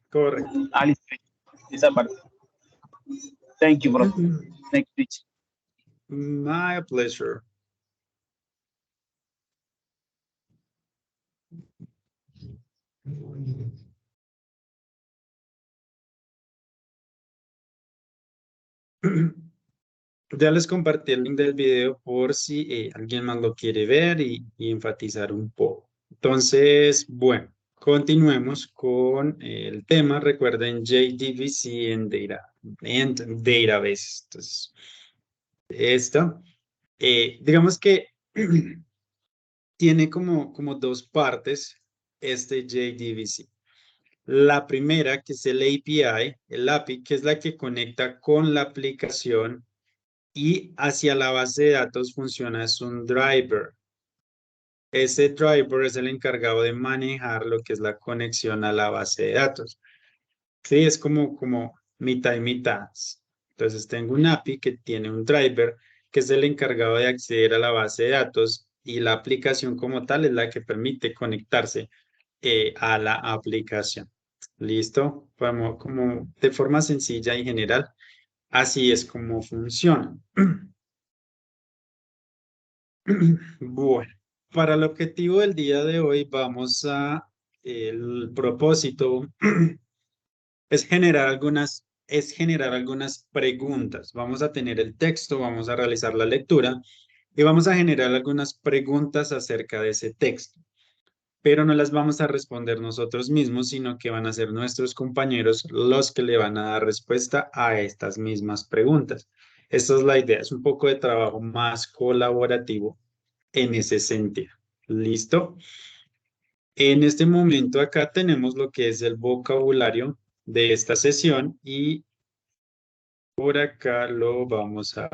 correcto. Ah, listo. Esa parte. Thank you, bro. Thank you. My pleasure. Ya les compartí el link del video por si alguien más lo quiere ver y enfatizar un poco. Entonces, bueno, continuemos con el tema. Recuerden JDBC en Database. Entonces, esta, digamos que tiene como dos partes este JDBC. La primera, que es el API, que es la que conecta con la aplicación y hacia la base de datos funciona es un driver. Ese driver es el encargado de manejar lo que es la conexión a la base de datos. Sí, es como mitad y mitad. Entonces tengo un API que tiene un driver que es el encargado de acceder a la base de datos y la aplicación como tal es la que permite conectarse a la aplicación. ¿Listo? Como de forma sencilla y general, así es como funciona. Bueno, para el objetivo del día de hoy el propósito es generar algunas preguntas. Vamos a tener el texto, vamos a realizar la lectura y vamos a generar algunas preguntas acerca de ese texto. Pero no las vamos a responder nosotros mismos, sino que van a ser nuestros compañeros los que le van a dar respuesta a estas mismas preguntas. Esta es la idea, es un poco de trabajo más colaborativo en ese sentido. ¿Listo? En este momento acá tenemos lo que es el vocabulario de esta sesión y por acá lo vamos a...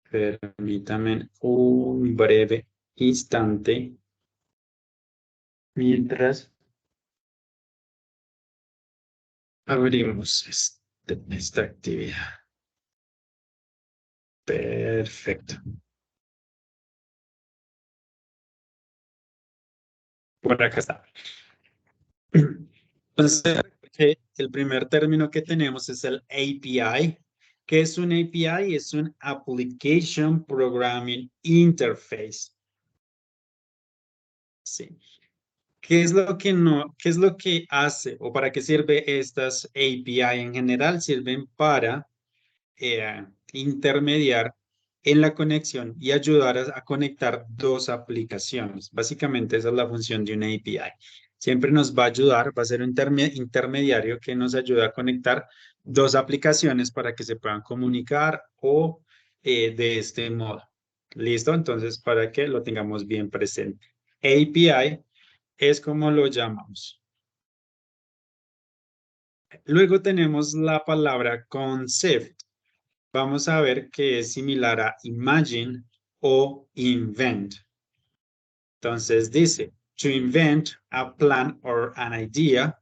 Permítame un breve instante mientras abrimos esta actividad. Perfecto. Por acá está. Entonces, el primer término que tenemos es el API. ¿Qué es un API? Es un Application Programming Interface. Sí. ¿Qué es lo que hace o para qué sirve estas API en general? Sirven para intermediar en la conexión y ayudar a conectar dos aplicaciones. Básicamente esa es la función de una API. Siempre nos va a ayudar, va a ser un intermediario que nos ayuda a conectar dos aplicaciones para que se puedan comunicar o de este modo. ¿Listo? Entonces, para que lo tengamos bien presente. API es como lo llamamos. Luego tenemos la palabra concept. Vamos a ver que es similar a imagine o invent. Entonces dice, to invent a plan or an idea,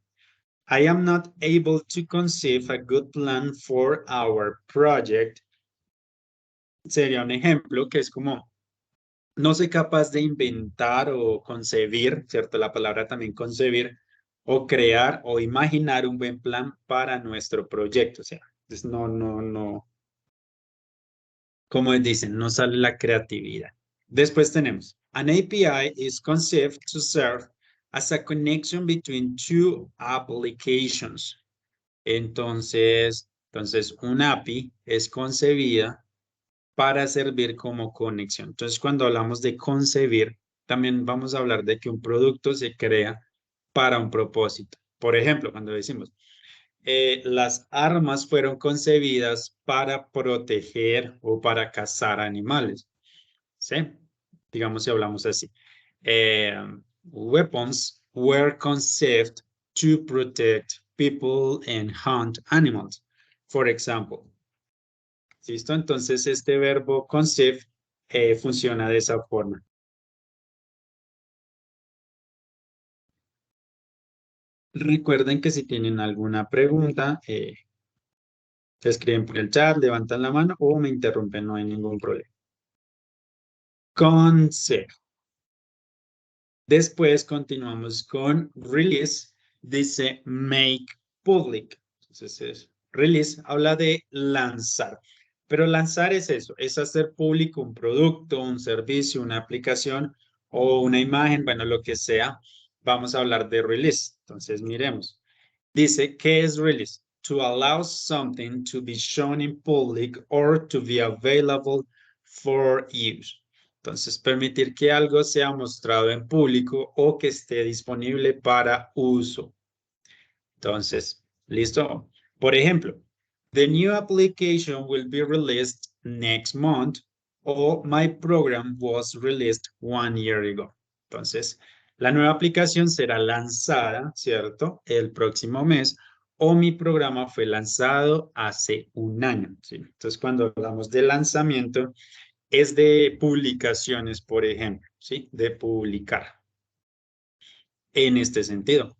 I am not able to conceive a good plan for our project. Sería un ejemplo que es como, no soy capaz de inventar o concebir, ¿cierto? La palabra también concebir, o crear o imaginar un buen plan para nuestro proyecto. O sea, pues no. Como dicen, no sale la creatividad. Después tenemos, an API is conceived to serve as a connection between two applications. Entonces, un API es concebida para servir como conexión. Entonces, cuando hablamos de concebir, también vamos a hablar de que un producto se crea para un propósito. Por ejemplo, cuando decimos, las armas fueron concebidas para proteger o para cazar animales. ¿Sí? Digamos si hablamos así. Weapons were conceived to protect people and hunt animals, for example. ¿Listo? Entonces este verbo conceive funciona de esa forma. Recuerden que si tienen alguna pregunta, escriben por el chat, levantan la mano o me interrumpen, no hay ningún problema. Conceive. Después continuamos con release, dice make public. Entonces, release habla de lanzar, pero lanzar es eso, es hacer público un producto, un servicio, una aplicación o una imagen, bueno, lo que sea. Vamos a hablar de release. Entonces, miremos. Dice, ¿qué es release? To allow something to be shown in public or to be available for use. Entonces, permitir que algo sea mostrado en público o que esté disponible para uso. Entonces, ¿listo? Por ejemplo, the new application will be released next month or my program was released 1 year ago. Entonces, la nueva aplicación será lanzada, ¿cierto? El próximo mes o mi programa fue lanzado hace 1 año, ¿sí? Entonces, cuando hablamos de lanzamiento, es de publicaciones, por ejemplo, ¿sí? De publicar. En este sentido,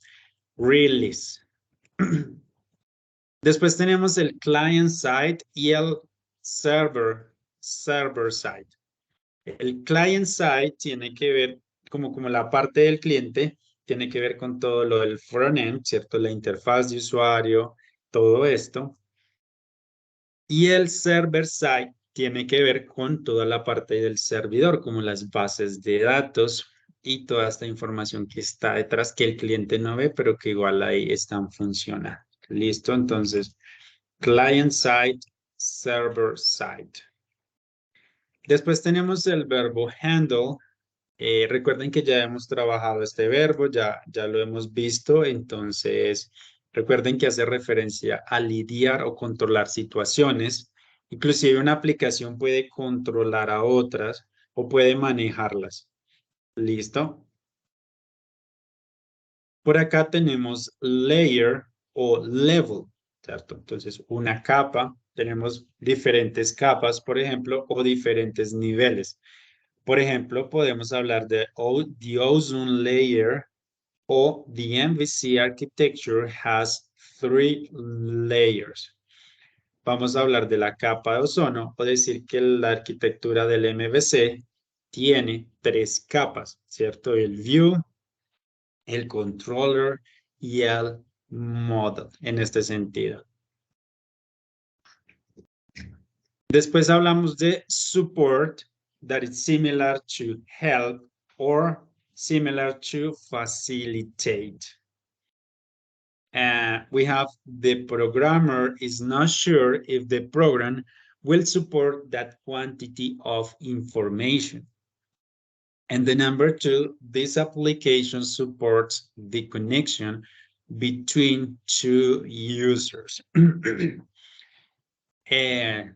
release. Después tenemos el client side y el server side. El client side tiene que ver como la parte del cliente, tiene que ver con todo lo del front-end, ¿cierto? La interfaz de usuario, todo esto. Y el server side tiene que ver con toda la parte del servidor, como las bases de datos y toda esta información que está detrás que el cliente no ve, pero que igual ahí están funcionando. ¿Listo? Entonces, client side, server side. Después tenemos el verbo handle. Recuerden que ya hemos trabajado este verbo, ya lo hemos visto, entonces recuerden que hace referencia a lidiar o controlar situaciones. Inclusive una aplicación puede controlar a otras o puede manejarlas. ¿Listo? Por acá tenemos layer o level, ¿cierto? Entonces una capa, tenemos diferentes capas, por ejemplo, o diferentes niveles. Por ejemplo, podemos hablar de the ozone layer o the MVC architecture has 3 layers. Vamos a hablar de la capa de ozono o decir que la arquitectura del MVC tiene 3 capas, ¿cierto? El view, el controller y el model en este sentido. Después hablamos de support, that is similar to help or similar to facilitate. We have the programmer is not sure if the program will support that quantity of information. And the number 2, this application supports the connection between 2 users.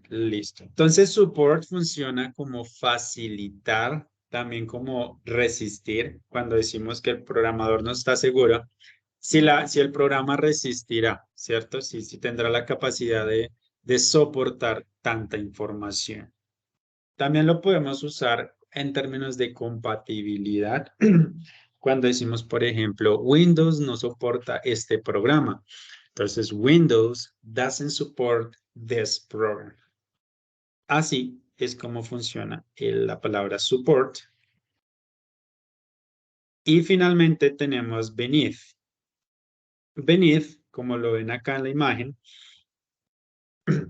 Listo. Entonces, support funciona como facilitar, también como resistir. Cuando decimos que el programador no está seguro, si el programa resistirá, ¿cierto? Si tendrá la capacidad de soportar tanta información. También lo podemos usar en términos de compatibilidad. Cuando decimos, por ejemplo, Windows no soporta este programa. Entonces, Windows doesn't support this program. Así es como funciona la palabra support. Y finalmente tenemos beneath. Beneath, como lo ven acá en la imagen,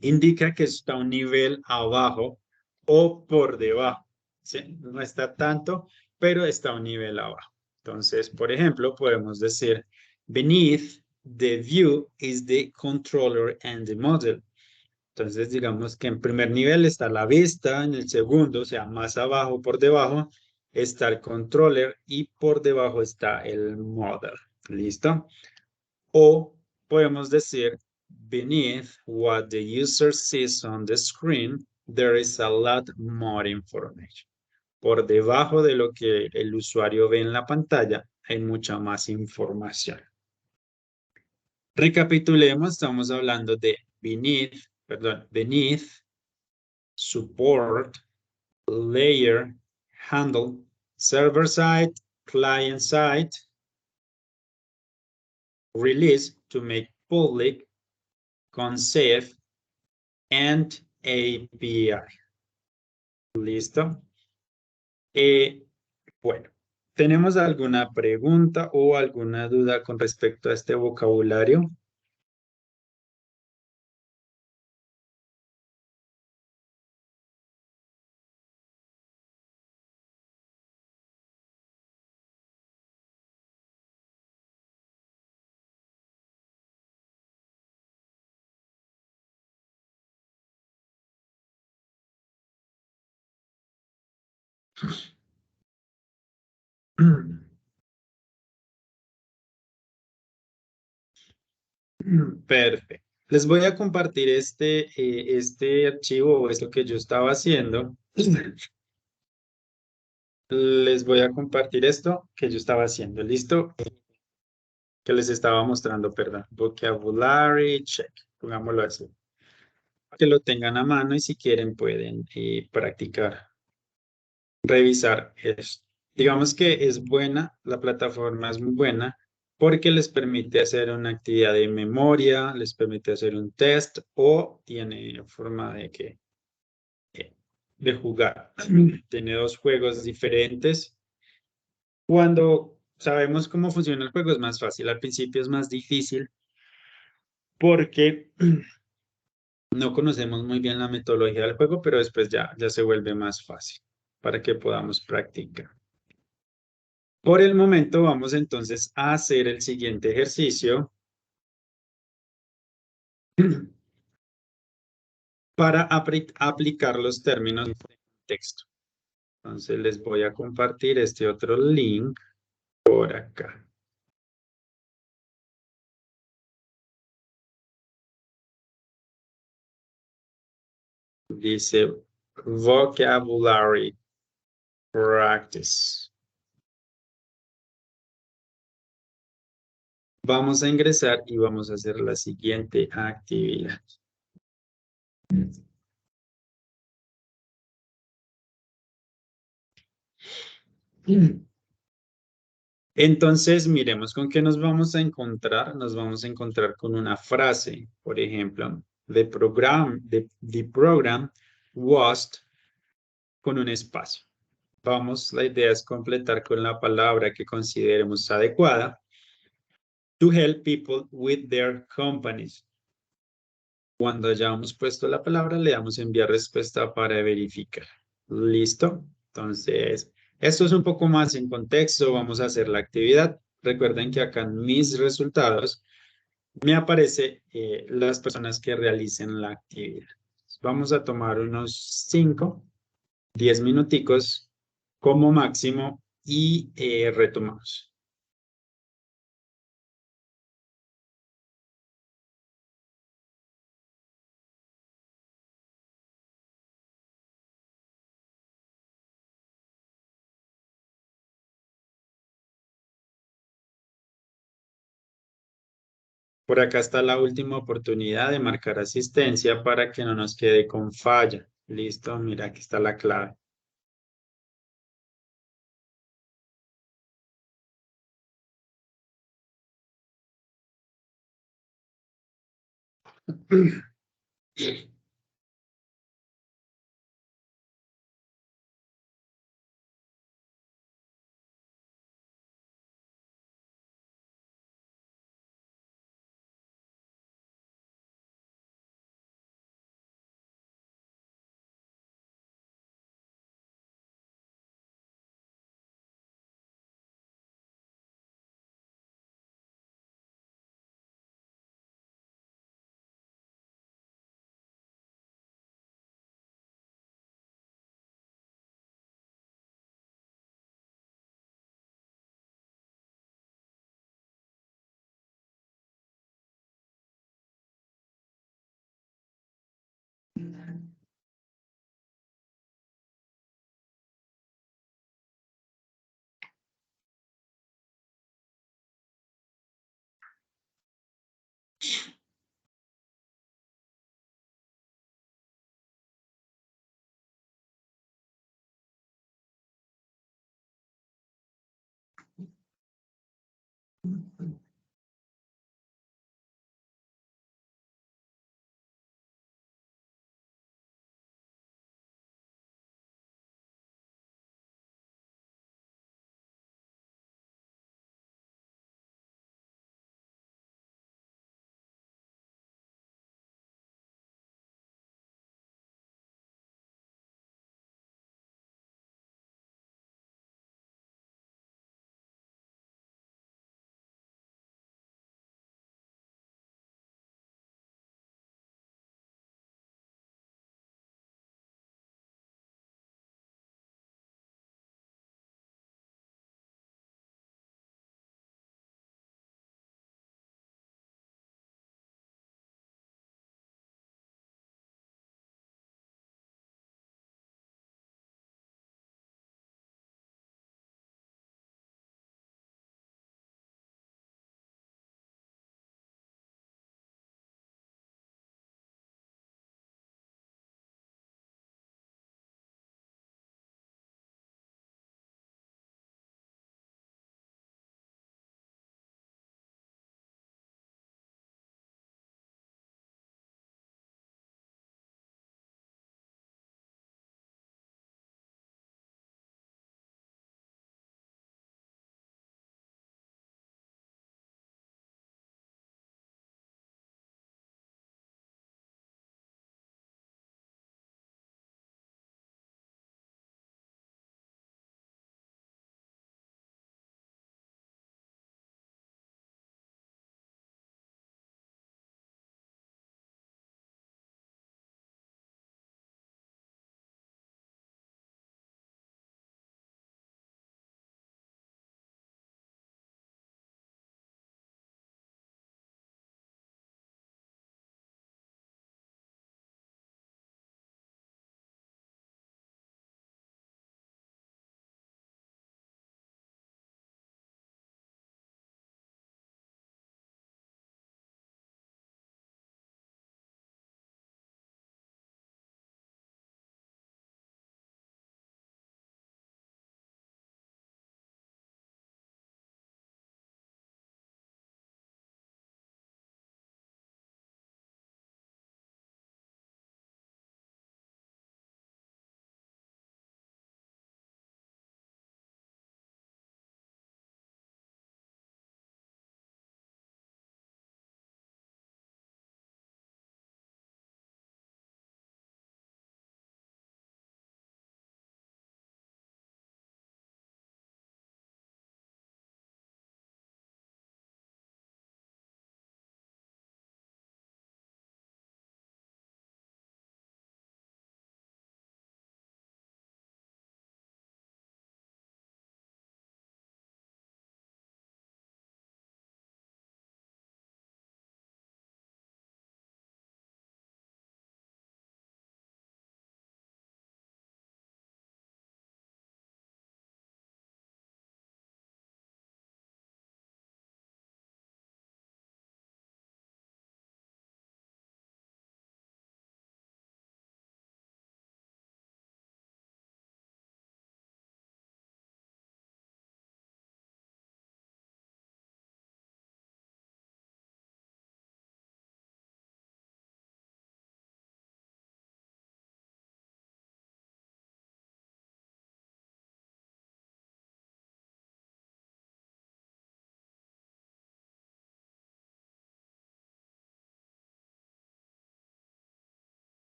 indica que está un nivel abajo o por debajo. ¿Sí? No está tanto, pero está un nivel abajo. Entonces, por ejemplo, podemos decir beneath the view is the controller and the model. Entonces, digamos que en primer nivel está la vista, en el segundo, o sea, más abajo, por debajo, está el controller y por debajo está el model. ¿Listo? O podemos decir, beneath what the user sees on the screen, there is a lot more information. Por debajo de lo que el usuario ve en la pantalla, hay mucha más información. Recapitulemos, estamos hablando de beneath, support, layer, handle, server side, client side, release to make public, concept, and API. ¿Listo? Bueno, ¿tenemos alguna pregunta o alguna duda con respecto a este vocabulario? Perfecto. Les voy a compartir este archivo o esto que yo estaba haciendo. Les voy a compartir esto que yo estaba haciendo. ¿Listo? Que les estaba mostrando, perdón. Vocabulary check. Pongámoslo así. Que lo tengan a mano y si quieren pueden practicar, revisar esto. Digamos que es buena, la plataforma es muy buena porque les permite hacer una actividad de memoria, les permite hacer un test o tiene forma de jugar. Tiene dos juegos diferentes. Cuando sabemos cómo funciona el juego es más fácil. Al principio es más difícil porque no conocemos muy bien la metodología del juego, pero después ya se vuelve más fácil para que podamos practicar. Por el momento vamos entonces a hacer el siguiente ejercicio para aplicar los términos de texto. Entonces les voy a compartir este otro link por acá. Dice Vocabulary Practice. Vamos a ingresar y vamos a hacer la siguiente actividad. Entonces, miremos con qué nos vamos a encontrar. Nos vamos a encontrar con una frase, por ejemplo, the program was con un espacio. La idea es completar con la palabra que consideremos adecuada. To help people with their companies. Cuando hayamos puesto la palabra, le damos enviar respuesta para verificar. ¿Listo? Entonces, esto es un poco más en contexto. Vamos a hacer la actividad. Recuerden que acá en mis resultados me aparece las personas que realicen la actividad. Vamos a tomar unos 5, 10 minuticos como máximo y retomamos. Por acá está la última oportunidad de marcar asistencia para que no nos quede con falla. Listo, mira, aquí está la clave.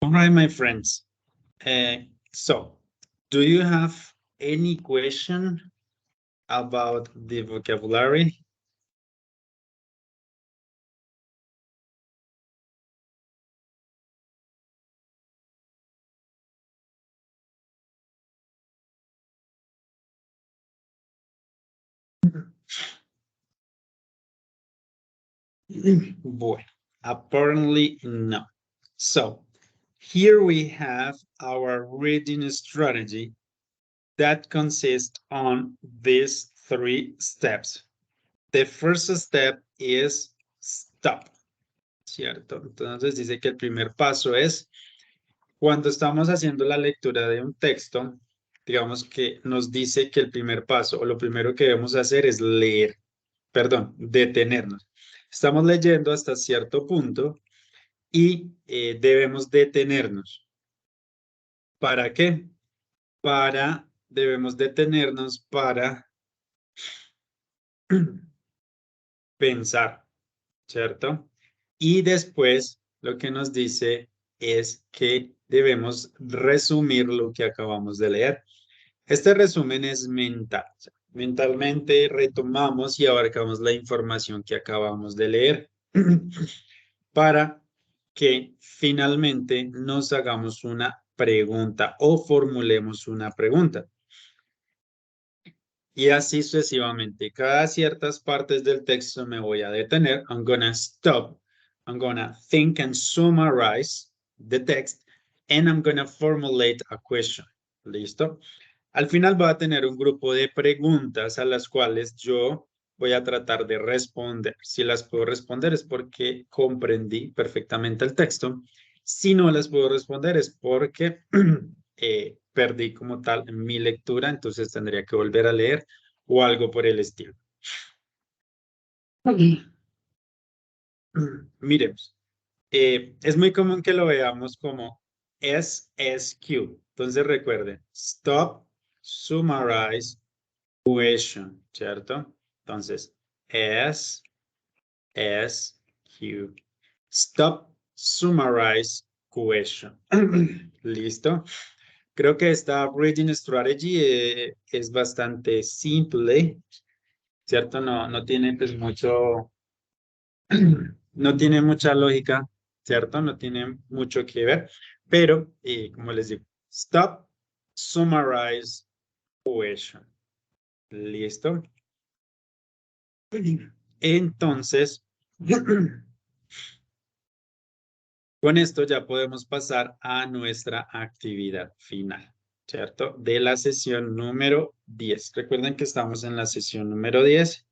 All right, my friends. So, do you have any question about the vocabulary? Boy, apparently no. So, here we have our reading strategy that consists on these 3 steps. The first step is stop, ¿cierto? Entonces dice que el primer paso es cuando estamos haciendo la lectura de un texto, digamos que nos dice que el primer paso o lo primero que debemos hacer es leer, perdón, detenernos. Estamos leyendo hasta cierto punto y debemos detenernos. ¿Para qué? Debemos detenernos para pensar, ¿cierto? Y después lo que nos dice es que debemos resumir lo que acabamos de leer. Este resumen es mental. Mentalmente retomamos y abarcamos la información que acabamos de leer para que finalmente nos hagamos una pregunta o formulemos una pregunta. Y así sucesivamente. Cada ciertas partes del texto me voy a detener. I'm gonna stop. I'm gonna think and summarize the text. And I'm gonna formulate a question. ¿Listo? Al final voy a tener un grupo de preguntas a las cuales yo voy a tratar de responder. Si las puedo responder es porque comprendí perfectamente el texto. Si no las puedo responder es porque perdí como tal mi lectura, entonces tendría que volver a leer o algo por el estilo. Miremos. Es muy común que lo veamos como SSQ. Entonces recuerden, stop, summarize, question, ¿cierto? Entonces, SSQ. Stop, summarize, question. ¿Listo? Creo que esta reading strategy es bastante simple, ¿cierto? No tiene pues mucho, no tiene mucha lógica, ¿cierto? No tiene mucho que ver, pero como les digo, stop, summarize, question. ¿Listo? Entonces, con esto ya podemos pasar a nuestra actividad final, ¿cierto? De la sesión número 10. Recuerden que estamos en la sesión número 10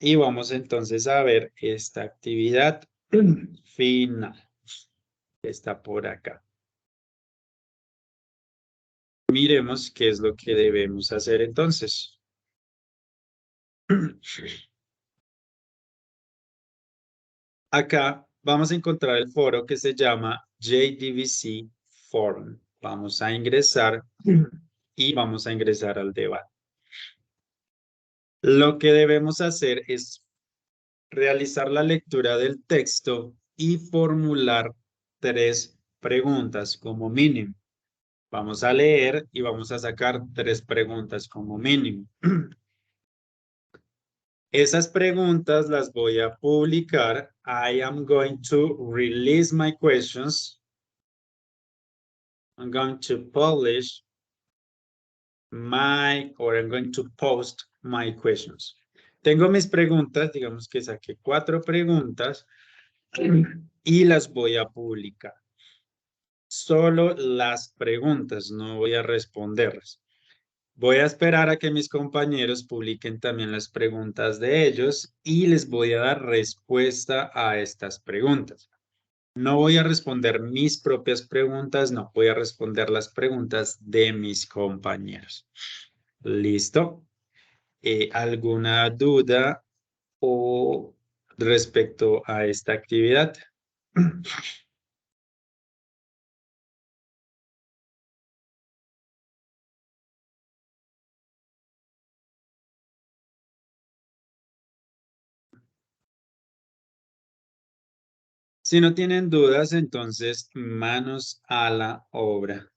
y vamos entonces a ver esta actividad final. Está por acá. Miremos qué es lo que debemos hacer entonces. Acá vamos a encontrar el foro que se llama JDBC Forum. Vamos a ingresar y vamos a ingresar al debate. Lo que debemos hacer es realizar la lectura del texto y formular 3 preguntas como mínimo. Vamos a leer y vamos a sacar 3 preguntas como mínimo. Esas preguntas las voy a publicar. I am going to release my questions. I'm going to publish I'm going to post my questions. Tengo mis preguntas, digamos que saqué 4 preguntas y las voy a publicar. Solo las preguntas, no voy a responderlas. Voy a esperar a que mis compañeros publiquen también las preguntas de ellos y les voy a dar respuesta a estas preguntas. No voy a responder mis propias preguntas, no, voy a responder las preguntas de mis compañeros. ¿Listo? ¿Alguna duda o respecto a esta actividad? Si no tienen dudas, entonces manos a la obra.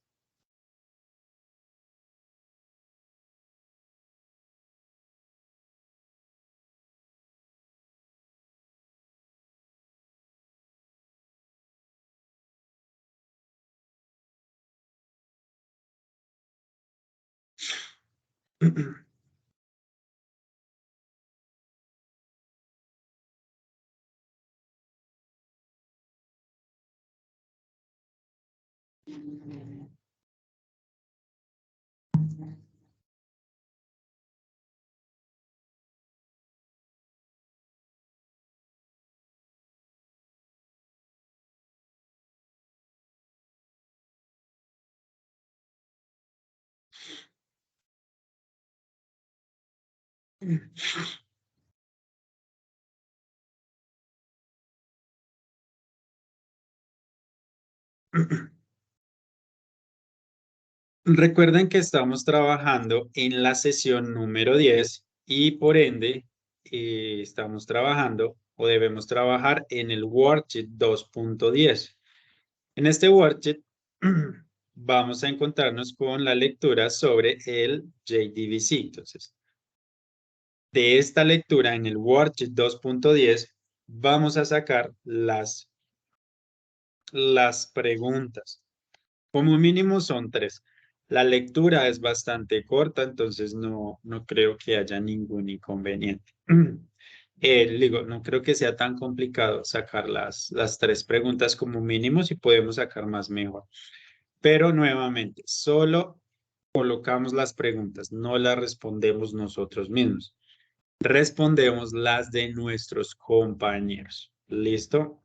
Recuerden que estamos trabajando en la sesión número 10 y por ende estamos trabajando o debemos trabajar en el worksheet 2.10. En este worksheet vamos a encontrarnos con la lectura sobre el JDBC. Entonces, de esta lectura en el worksheet 2.10 vamos a sacar las preguntas. Como mínimo son 3. La lectura es bastante corta, entonces no creo que haya ningún inconveniente. Digo, no creo que sea tan complicado sacar las 3 preguntas como mínimo, si podemos sacar más mejor. Pero nuevamente, solo colocamos las preguntas, no las respondemos nosotros mismos. Respondemos las de nuestros compañeros. ¿Listo?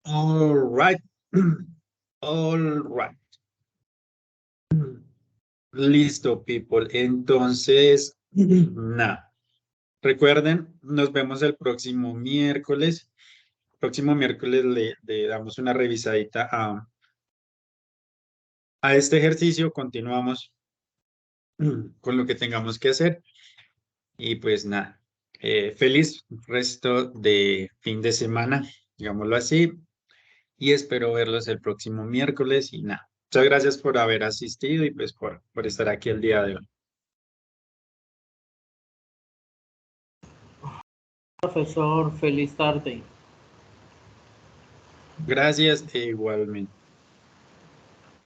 All right. All right. Listo, people. Entonces, nada. Recuerden, nos vemos el próximo miércoles. Próximo miércoles le damos una revisadita a este ejercicio. Continuamos con lo que tengamos que hacer. Y pues nada, feliz resto de fin de semana, digámoslo así. Y espero verlos el próximo miércoles. Y nada, muchas gracias por haber asistido y pues por estar aquí el día de hoy. Profesor, feliz tarde. Gracias e igualmente.